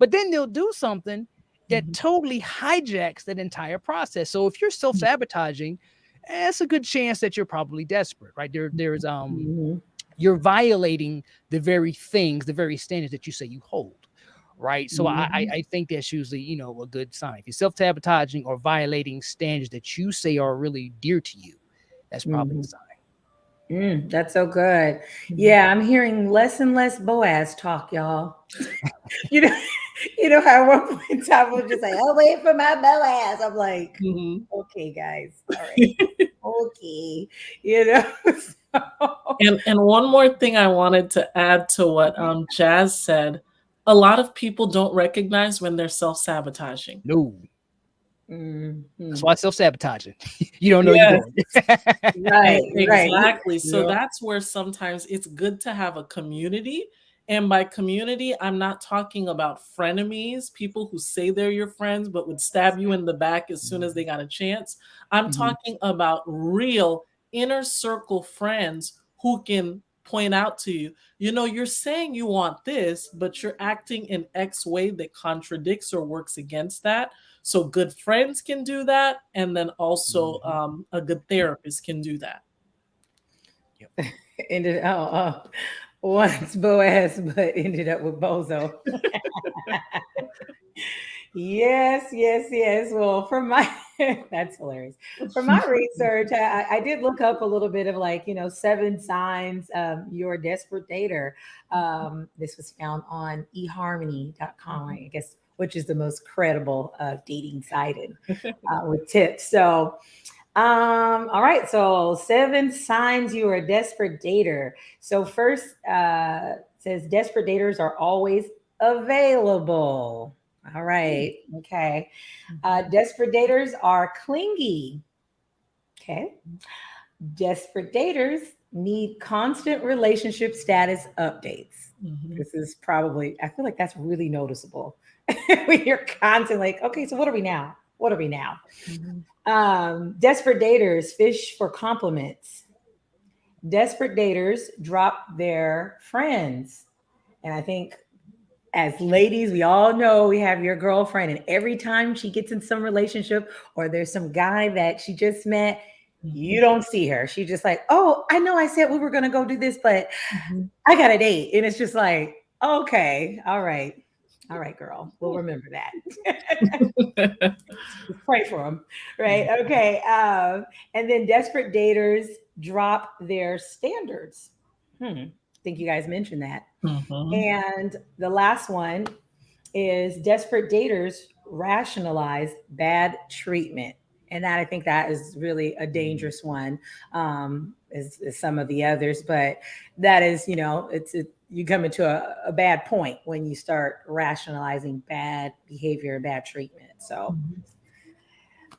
but then they'll do something that Mhm, totally hijacks that entire process. So if you're self-sabotaging, it's a good chance that you're probably desperate, right? There's mhm, you're violating the very things, the very standards that you say you hold, right? So I think that's usually, you know, a good sign. If you're self-sabotaging or violating standards that you say are really dear to you, that's probably a sign. That's so good. Yeah, I'm hearing less and less Boaz talk, y'all. you know, you know how at one point in time we'll just say, "Oh, wait for my Boaz." I'm like, okay, guys, all right, okay, you know. And one more thing I wanted to add to what Jazz said, a lot of people don't recognize when they're self-sabotaging. No. Mm-hmm. That's why self-sabotaging. You don't know you're Yes. doing it. Right, Exactly. right. So Yeah. that's where sometimes it's good to have a community. And by community, I'm not talking about frenemies, people who say they're your friends but would stab you in the back as soon as they got a chance. I'm talking about real inner circle friends who can point out to you, you know, you're saying you want this, but you're acting in X way that contradicts or works against that. So good friends can do that, and then also a good therapist can do that. Ended once Boaz, but ended up with Bozo. Yes, yes, yes. Well, from my that's hilarious. From my research, I did look up a little bit of like, you know, 7 signs you're a desperate dater. This was found on eharmony.com, I guess, which is the most credible dating site and with tips. So all right, so 7 signs you are a desperate dater. So first says desperate daters are always available. All right, okay. Desperate daters are clingy. Okay. Desperate daters need constant relationship status updates. This is probably, I feel like that's really noticeable. When you're constantly like, okay, so what are we now? What are we now? Desperate daters fish for compliments. Desperate daters drop their friends. And I think as ladies, we all know we have your girlfriend, and every time she gets in some relationship or there's some guy that she just met, you don't see her. She's just like, oh, I know I said we were going to go do this, but I got a date. And it's just like, okay, all right. All right, girl, we'll remember that. Pray for them, right? Okay. And then desperate daters drop their standards. I think you guys mentioned that. And the last one is desperate daters rationalize bad treatment. And that I think that is really a dangerous one, as some of the others. But that is, you know, you come into a bad point when you start rationalizing bad behavior and bad treatment. So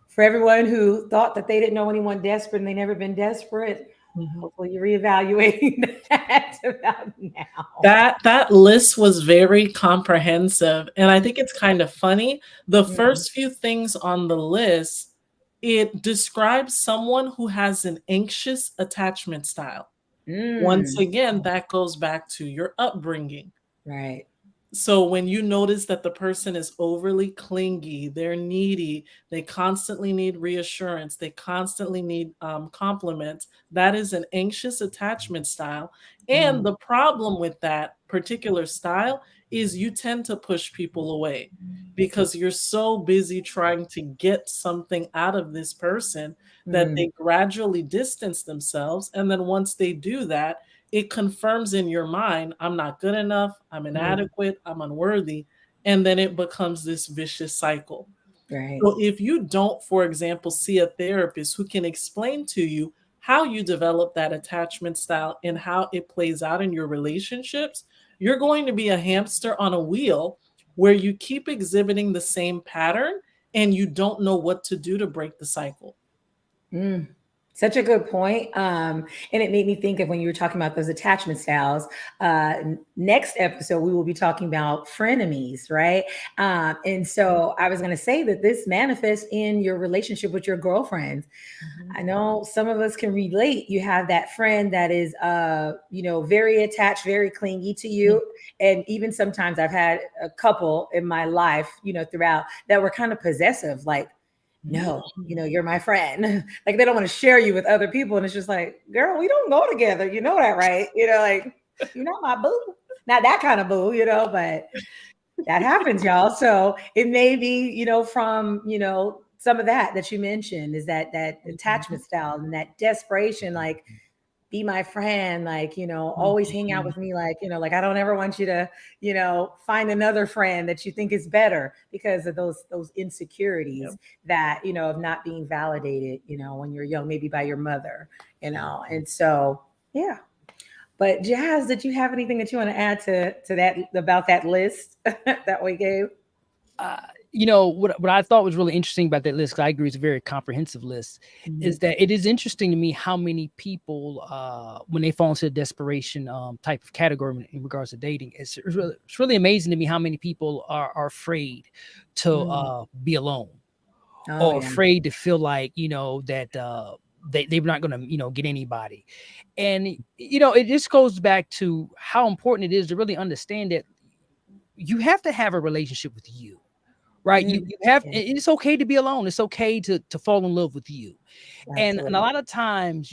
for everyone who thought that they didn't know anyone desperate and they never been desperate, hopefully you're reevaluating that about now. That list was very comprehensive, and I think it's kind of funny. The first few things on the list, it describes someone who has an anxious attachment style. Once again, that goes back to your upbringing. Right. So when you notice that the person is overly clingy, they're needy, they constantly need reassurance, they constantly need compliments, that is an anxious attachment style. And the problem with that particular style is you tend to push people away because you're so busy trying to get something out of this person that they gradually distance themselves. And then once they do that, it confirms in your mind, I'm not good enough, I'm inadequate, I'm unworthy. And then it becomes this vicious cycle. Right. So if you don't, for example, see a therapist who can explain to you how you develop that attachment style and how it plays out in your relationships, you're going to be a hamster on a wheel where you keep exhibiting the same pattern and you don't know what to do to break the cycle. Such a good point. And it made me think of when you were talking about those attachment styles. Next episode, we will be talking about frenemies, right? And so I was going to say that this manifests in your relationship with your girlfriends. I know some of us can relate. You have that friend that is, you know, very attached, very clingy to you. And even sometimes I've had a couple in my life, you know, throughout that were kind of possessive, like, no, you know, you're my friend. Like they don't want to share you with other people. And it's just like, girl, we don't go together. You know that, right? You know, like, you're not my boo. Not that kind of boo, you know, but That happens, y'all. So it may be, from, some of that you mentioned is that attachment style and that desperation, like be my friend, like, always hang out Mhm. with me, like, like I don't ever want you to, find another friend that you think is better because of those insecurities Yep. that, of not being validated, when you're young, maybe by your mother, and so yeah. But Jazz, did you have anything that you want to add to that about that list that we gave? uh, what I thought was really interesting about that list, 'cause I agree it's a very comprehensive list, Mhm. is that it is interesting to me how many people, when they fall into the desperation type of category in regards to dating, it's really amazing to me how many people are afraid to Mm. be alone, Oh or yeah. afraid to feel like that they're not going to get anybody. And it just goes back to how important it is to really understand that you have to have a relationship with you. Right, Mm. you have, Yeah, it's okay to be alone. It's okay to fall in love with you. And a absolutely. lot of times,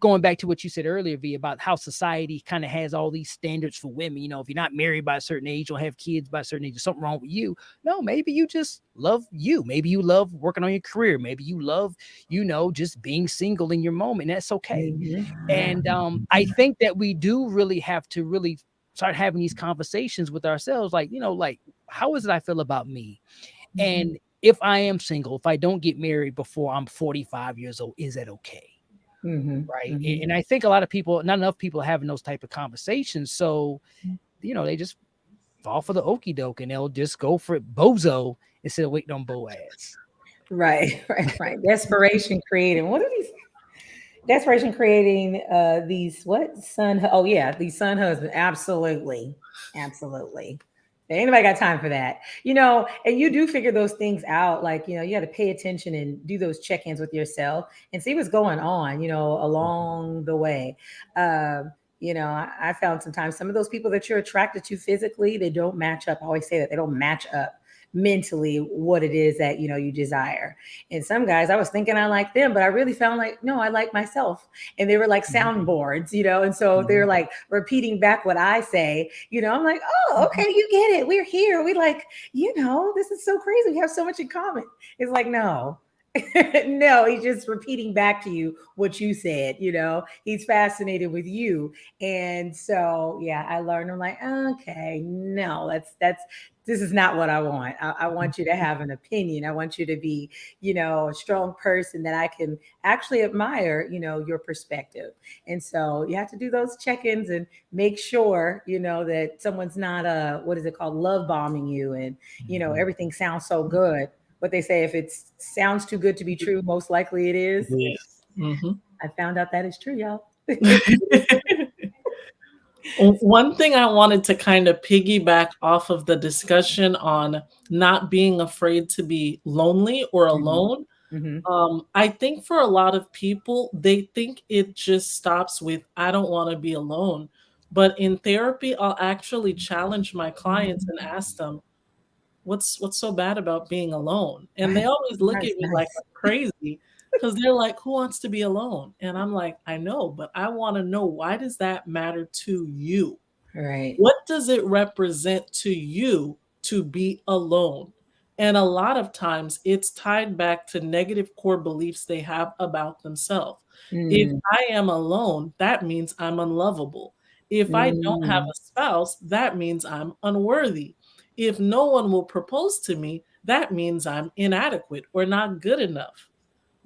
going back to what you said earlier, V, about how society kind of has all these standards for women. If you're not married by a certain age, you don't have kids by a certain age, there's something wrong with you. No, maybe you just love you. Maybe you love working on your career. Maybe you love, just being single in your moment. That's okay. Hmm. Yeah. And I think that we do really have to really start having these conversations with ourselves, like, like, how is it I feel about me? Hmm. And if I am single, if I don't get married before I'm 45 years old, is that okay? Hmm. Right. Hmm. And I think a lot of people, not enough people, are having those type of conversations. So, they just fall for the okey doke and they'll just go for it bozo instead of waiting on Boaz. Right, right. Desperation creating. What are these? Desperation creating these what son? Oh yeah, these son husband. Absolutely, absolutely. Ain't nobody got time for that, And you do figure those things out, like you got to pay attention and do those check-ins with yourself and see what's going on, along the way. I found sometimes some of those people that you're attracted to physically, they don't match up. I always say that they don't match up mentally what it is that you desire. And some guys, I was thinking I like them, but I really found like, no, I like myself. And they were like soundboards, and so they're like repeating back what I say. I'm like, oh, okay, you get it. We're here. We like, this is so crazy. We have so much in common. It's like, no. No, he's just repeating back to you what you said. He's fascinated with you. And so yeah, I learned. I'm like, okay, no, that's this is not what I want. I want you to have an opinion. I want you to be, a strong person that I can actually admire, your perspective. And so you have to do those check-ins and make sure, that someone's not what is it called, love bombing you, and everything sounds so good. What they say, if it sounds too good to be true, most likely it is. Yes. Mhm. I found out that is true, y'all. One thing I wanted to kind of piggyback off of the discussion on not being afraid to be lonely or Mhm. alone. Mhm. I think for a lot of people, they think it just stops with, I don't want to be alone. But in therapy, I'll actually challenge my clients and ask them, what's so bad about being alone? And they Right. always look Nice, at me like nice. I'm crazy because they're like, who wants to be alone? And I'm like, I know, but I want to know, why does that matter to you? Right. What does it represent to you to be alone? And a lot of times it's tied back to negative core beliefs they have about themselves. If Mm. I am alone, that means I'm unlovable. If I don't have Mm. a spouse, that means I'm unworthy. If no one will propose to me, that means I'm inadequate or not good enough.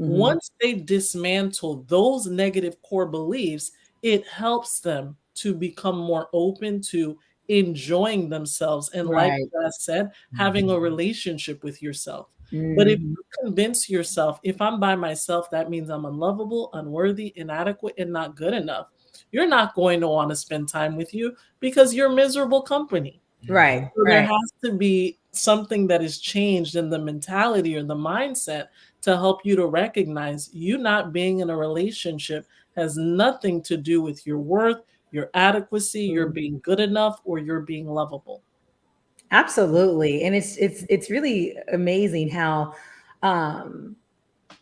Mhm. Once they dismantle those negative core beliefs, it helps them to become more open to enjoying themselves. And like Right. I said, having a relationship with yourself. But if Mhm. you convince yourself, if I'm by myself, that means I'm unlovable, unworthy, inadequate, and not good enough, you're not going to want to spend time with you because you're miserable company. Right. So there Right. has to be something that is changed in the mentality or the mindset to help you to recognize you not being in a relationship has nothing to do with your worth, your adequacy, your Mm. being good enough, or your being lovable. Absolutely. And it's really amazing how um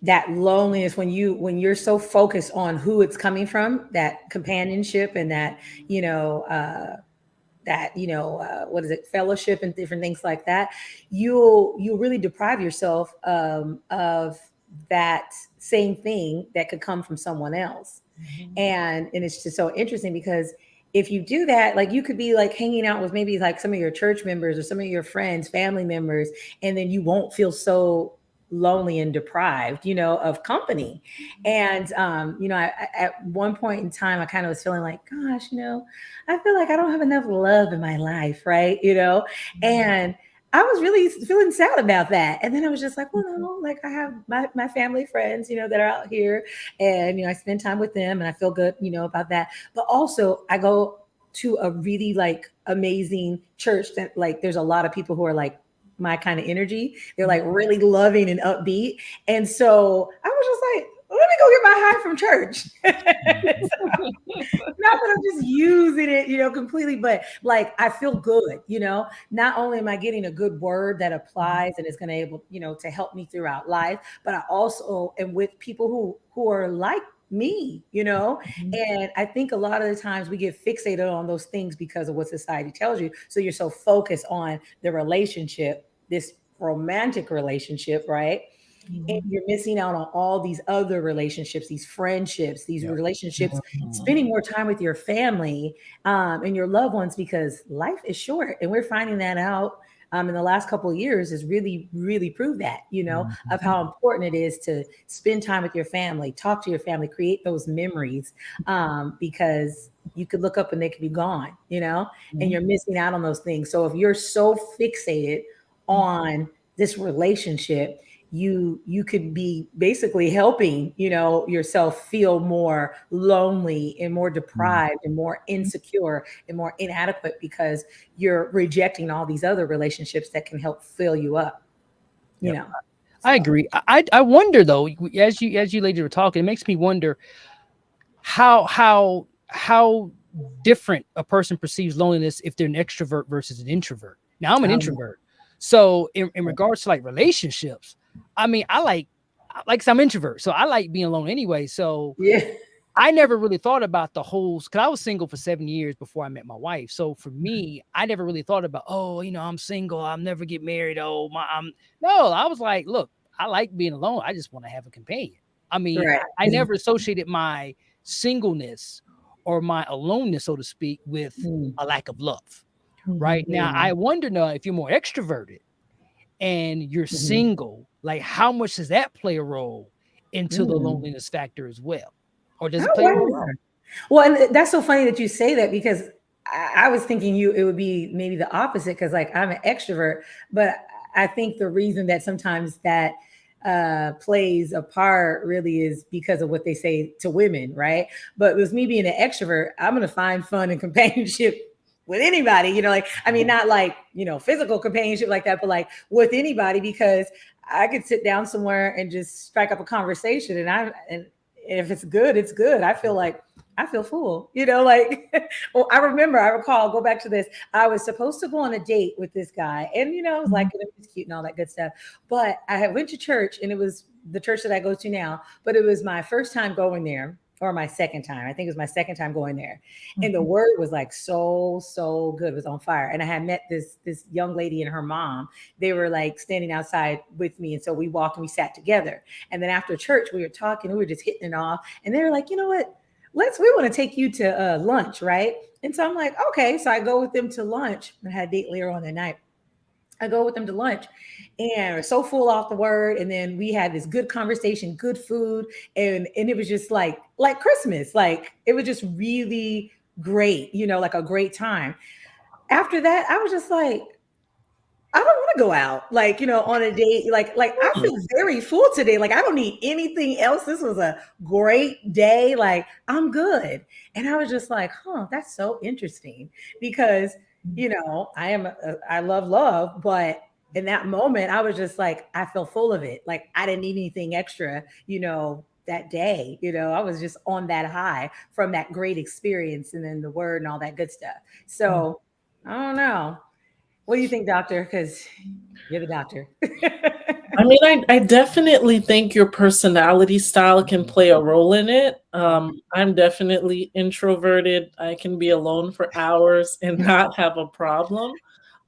that loneliness, when you're so focused on who it's coming from, that companionship and that, you know, that what is it, fellowship and different things like that, you'll really deprive yourself of that same thing that could come from someone else. And it's just so interesting because if you do that, like you could be like hanging out with maybe like some of your church members or some of your friends, family members, and then you won't feel so lonely and deprived, of company. And at one point in time, I kind of was feeling like, gosh, I feel like I don't have enough love in my life, right? And I was really feeling sad about that. And then I was just like, well, no, like I have my family friends, that are out here, and I spend time with them and I feel good, about that. But also I go to a really like amazing church that like there's a lot of people who are like my kind of energy. They're like really loving and upbeat. And so I was just like, let me go get my high from church. Not that I'm just using it, completely, but like I feel good. Not only am I getting a good word that applies and is going to able, to help me throughout life, but I also am with people who are like me. And I think a lot of the times we get fixated on those things because of what society tells you. So you're so focused on the relationship, this romantic relationship, right? And you're missing out on all these other relationships, these friendships, these relationships, spending more time with your family and your loved ones, because life is short. And we're finding that out in the last couple of years has really, really proved that, of how important it is to spend time with your family, talk to your family, create those memories, because you could look up and they could be gone, and you're missing out on those things. So if you're so fixated on this relationship, you could be basically helping yourself feel more lonely and more deprived and more insecure and more inadequate because you're rejecting all these other relationships that can help fill you up. I agree. I wonder though, as you ladies were talking, it makes me wonder how different a person perceives loneliness if they're an extrovert versus an introvert. Now I'm an introvert. So in regards to like relationships, I mean, I like I'm an introvert, so I like being alone anyway. So Yeah. I never really thought about the whole, because I was single for 7 years before I met my wife. So for me, I never really thought about, I'm single, I'll never get married. No, I was like, look, I like being alone. I just want to have a companion. I mean, Right. I never associated my singleness or my aloneness, so to speak, with a lack of love. Right now, I wonder now if you're more extroverted and you're single, like how much does that play a role into the loneliness factor as well? Or does it Oh, play a role? wow. Well, and that's so funny that you say that because I was thinking it would be maybe the opposite because like I'm an extrovert, but I think the reason that sometimes that plays a part really is because of what they say to women, right? But with me being an extrovert, I'm going to find fun and companionship with anybody, like, I mean, not like, physical companionship like that, but like with anybody, because I could sit down somewhere and just strike up a conversation and if it's good, it's good. I feel full, like, well, I recall, go back to this. I was supposed to go on a date with this guy and, it was like, it was cute and all that good stuff. But I had went to church and it was the church that I go to now, but it was my first time going there or my second time. I think it was my second time going there. And the word was like so good. It was on fire. And I had met this young lady and her mom. They were like standing outside with me. And so we walked and we sat together. And then after church, we were talking, we were just hitting it off. And they were like, you know what? We want to take you to lunch, right? And so I'm like, okay. So I go with them to lunch. I had a date later on that night. I go with them to lunch and we're so full off the word. And then we had this good conversation, good food. And it was just like Christmas. Like it was just really great, like a great time. After that, I was just like, I don't want to go out, like, on a date. Like I feel very full today. Like I don't need anything else. This was a great day. Like I'm good. And I was just like, that's so interesting because, I love love, but in that moment, I was just like, I feel full of it. Like I didn't need anything extra, that day. I was just on that high from that great experience and then the word and all that good stuff. So I don't know. What do you think, doctor? Because you're the doctor. I mean, I definitely think your personality style can play a role in it. I'm definitely introverted. I can be alone for hours and not have a problem.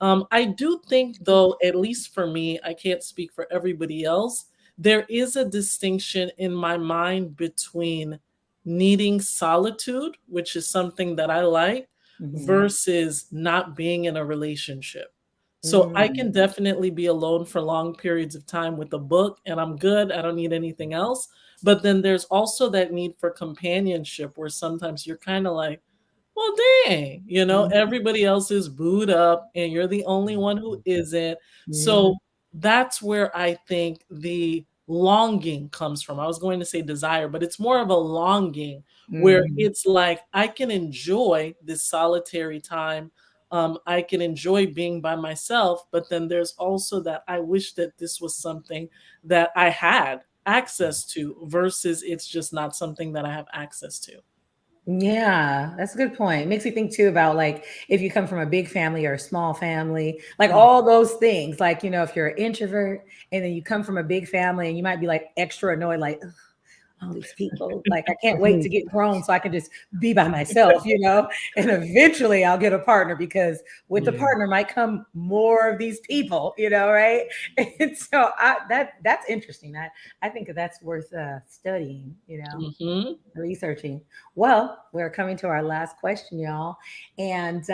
I do think, though, at least for me, I can't speak for everybody else, there is a distinction in my mind between needing solitude, which is something that I like, Mhm. versus not being in a relationship. So I Mm. can definitely be alone for long periods of time with a book and I'm good. I don't need anything else. But then there's also that need for companionship where sometimes you're kind of like, well, dang, Mhm. everybody else is booed up and you're the only one who isn't. Mhm. So that's where I think the longing comes from. I was going to say desire, but it's more of a longing where Mhm. it's like I can enjoy this solitary time. I can enjoy being by myself, but then there's also that I wish that this was something that I had access to versus it's just not something that I have access to. Yeah, that's a good point. Makes me think too about like if you come from a big family or a small family, like Mm. all those things. Like, if you're an introvert and then you come from a big family and you might be like extra annoyed, like, "Ugh, all these people, like I can't wait to Mhm. get grown so I can just be by myself. And eventually I'll get a partner because with the Yeah. partner might come more of these people, right? And so that's interesting. I think that's worth studying, Mhm. researching. Well, we're coming to our last question, y'all, and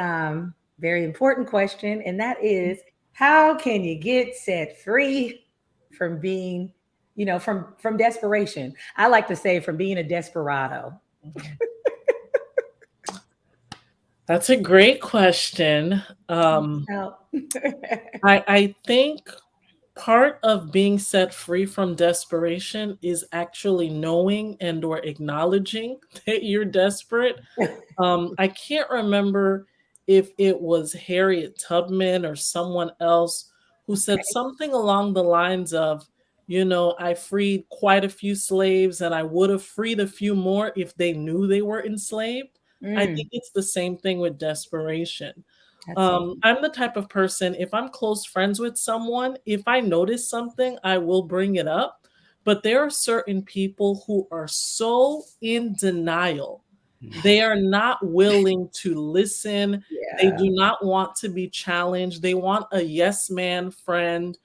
very important question, and that is, how can you get set free from being, from desperation? I like to say from being a desperado. Mhm. That's a great question. Help. I think part of being set free from desperation is actually knowing and or acknowledging that you're desperate. I can't remember if it was Harriet Tubman or someone else who said Okay. something along the lines of, I freed quite a few slaves and I would have freed a few more if they knew they were enslaved. I Mm, think it's the same thing with desperation. that's so. I'm the type of person, if I'm close friends with someone, if I notice something, I will bring it up. But there are certain people who are so in denial. They are not willing to listen. They Yeah. do not want to be challenged. They want a yes man friend.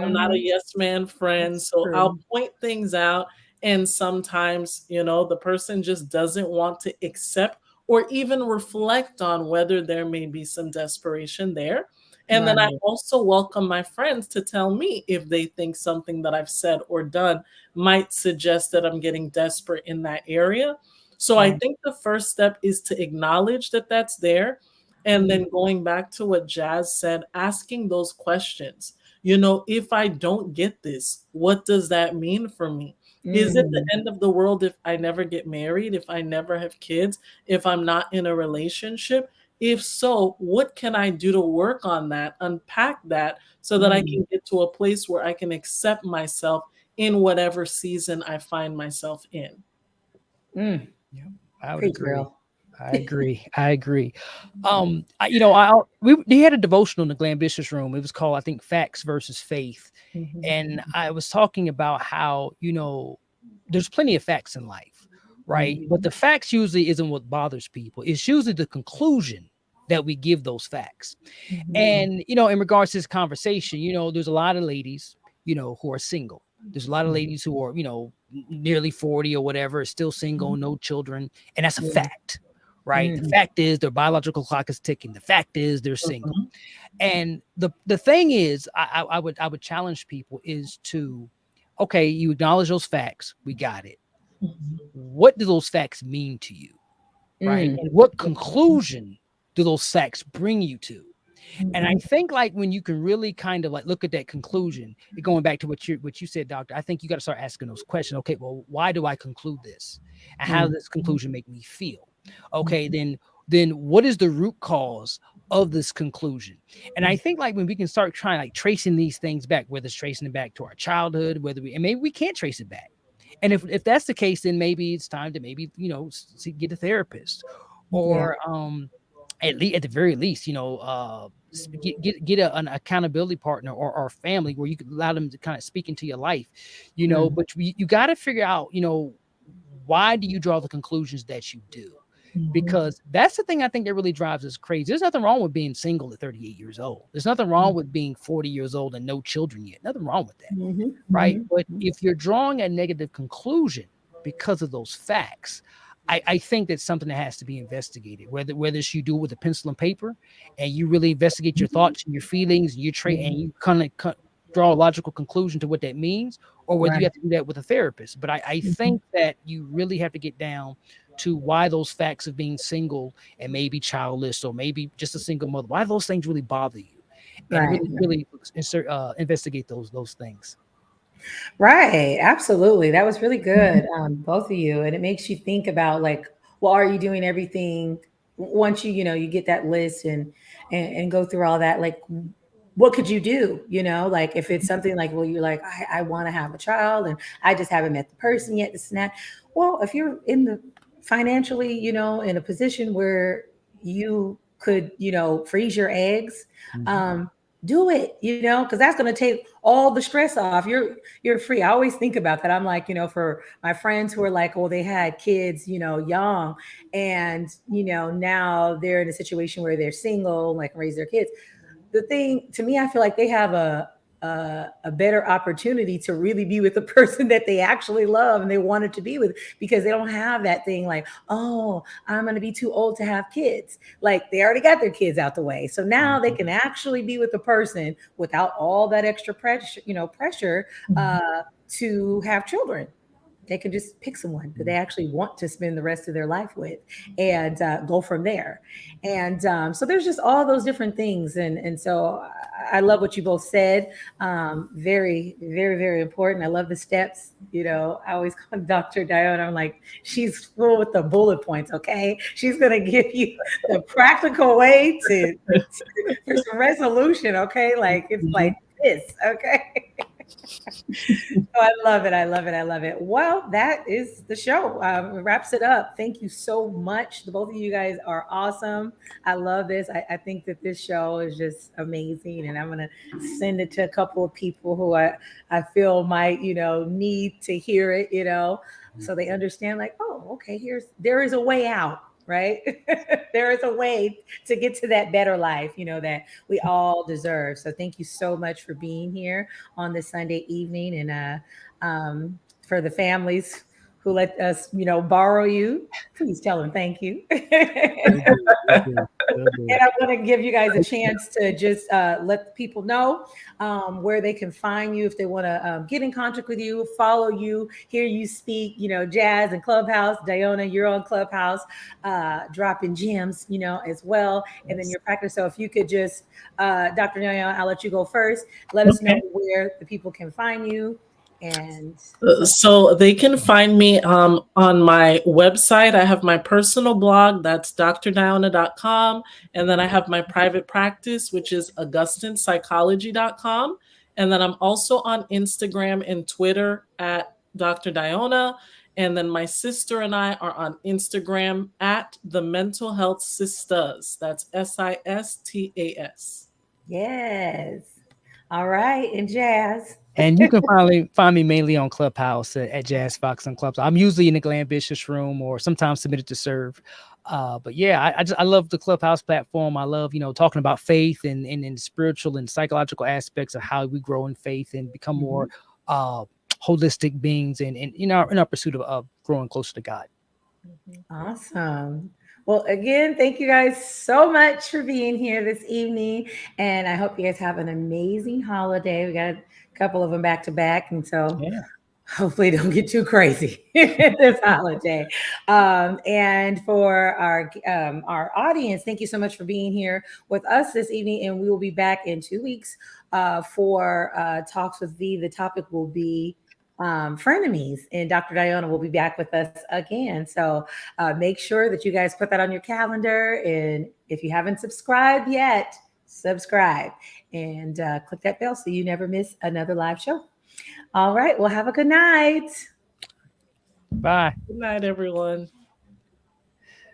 I'm not a Hmm. yes man friend. That's So I'll true. point things out. And sometimes, the person just doesn't want to accept or even reflect on whether there may be some desperation there. And then I Right. also welcome my friends to tell me if they think something that I've said or done might suggest that I'm getting desperate in that area. So I Right. think the first step is to acknowledge that that's there. And Mm, then going back to what Jazz said, asking those questions. If I don't get this, what does that mean for me? Is it the mm, end of the world if I never get married, if I never have kids, if I'm not in a relationship? If so, what can I do to work on that, unpack that so that I mm, can get to a place where I can accept myself in whatever season I find myself in? mm. Yeah, I would Preach, agree. girl. I agree. I agree. We had a devotional in the Glam Business Room. It was called, I think, Facts versus Faith, Mhm. and I was talking about how there's plenty of facts in life, right? But Mhm. the facts usually isn't what bothers people. It's usually the conclusion that we give those facts. Mhm. And in regards to this conversation, there's a lot of ladies, who are single. There's a lot of ladies who are, nearly 40 or whatever, still single, no children. And that's a Yeah. fact, right? The Mhm. fact is their biological clock is ticking. The fact is they're single. Mhm, And the thing is, I would challenge people is to, okay, you acknowledge those facts. We got it. mhm, What do those facts mean to you? Right? Mm. And what conclusion do those facts bring you to? And I mhm, think like when you can really kind of like look at that conclusion, going back to what you said, doctor, I think you got to start asking those questions. Okay, well, why do I conclude this? And how Mm. does this conclusion make me feel? Okay, then what is the root cause of this conclusion? And I think like when we can start trying like tracing these things back, whether it's tracing it back to our childhood, and maybe we can't trace it back. And if that's the case, then maybe it's time to maybe get a therapist Yeah. or at the very least, get an accountability partner or family where you could allow them to kind of speak into your life, but you got to figure out, why do you draw the conclusions that you do? Because that's the thing I think that really drives us crazy. There's nothing wrong with being single at 38 years old. There's nothing wrong with being 40 years old and no children yet. Nothing wrong with that. Right. But if you're drawing a negative conclusion because of those facts, I think that's something that has to be investigated, whether you do it with a pencil and paper and you really investigate your thoughts and your feelings and you kind of draw a logical conclusion to what that means, or whether you have to do that with a therapist. But I think that you really have to get down to why those facts of being single and maybe childless or maybe just a single mother, why those things really bother you, and really investigate those things. Right. Absolutely. That was really good. Both of you. And it makes you think about like, well, are you doing everything once you get that list and go through all that, like, what could you do? Like if it's something like, well, you're like, I want to have a child and I just haven't met the person yet, this and that. Well, if you're in the financially, in a position where you could, freeze your eggs, do it, because that's going to take all the stress off. You're free. I always think about that. I'm like, for my friends who are like, well, they had kids, young, and now they're in a situation where they're single, like raise their kids. The thing to me, I feel like they have a better opportunity to really be with the person that they actually love and they wanted to be with, because they don't have that thing like, oh, I'm going to be too old to have kids. Like they already got their kids out the way. So now they can actually be with the person without all that extra pressure to have children. They can just pick someone that they actually want to spend the rest of their life with and go from there. And so there's just all those different things. And so I love what you both said. Very, very, very important. I love the steps. I always call Dr. Diana. I'm like, she's full with the bullet points. Okay. She's going to give you the practical way for some resolution. Okay. Like it's like this. Okay. Oh, I love it. I love it. I love it. Well, that is the show. It wraps it up. Thank you so much. The both of you guys are awesome. I love this. I think that this show is just amazing. And I'm going to send it to a couple of people who I feel might, need to hear it, so they understand like, oh, okay, there is a way out. Right? There is a way to get to that better life, that we all deserve. So thank you so much for being here on this Sunday evening. And for the families who let us, borrow you, please tell them thank you. And I want to give you guys a chance to just let people know where they can find you if they want to get in contact with you, follow you, hear you speak, Jazz and Clubhouse. Diona, you're on Clubhouse, dropping gems, as well. And then your practice. So if you could just, Dr. Diona, I'll let you go first. Let us know where the people can find you. And so they can find me on my website. I have my personal blog, that's drdiona.com. And then I have my private practice, which is augustinspsychology.com. And then I'm also on Instagram and Twitter at Dr. Diona. And then my sister and I are on Instagram at the Mental Health Sistas. That's SISTAS. Yes. All right. And Jazz. And you can find me mainly on Clubhouse at Jazz Fox on Clubhouse. I'm usually in the Glambitious room or sometimes submitted to serve. But yeah, I love the Clubhouse platform. I love, talking about faith and spiritual and psychological aspects of how we grow in faith and become more holistic beings and in our pursuit of growing closer to God. Awesome. Well, again, thank you guys so much for being here this evening. And I hope you guys have an amazing holiday. We got a couple of them back to back. And so hopefully don't get too crazy this holiday. And for our audience, thank you so much for being here with us this evening. And we will be back in 2 weeks for Talks with V. The topic will be frenemies, and Dr. Diona will be back with us again. So make sure that you guys put that on your calendar. And if you haven't subscribed yet, subscribe and click that bell so you never miss another live show. All right. Well, have a good night. Bye. Good night, everyone.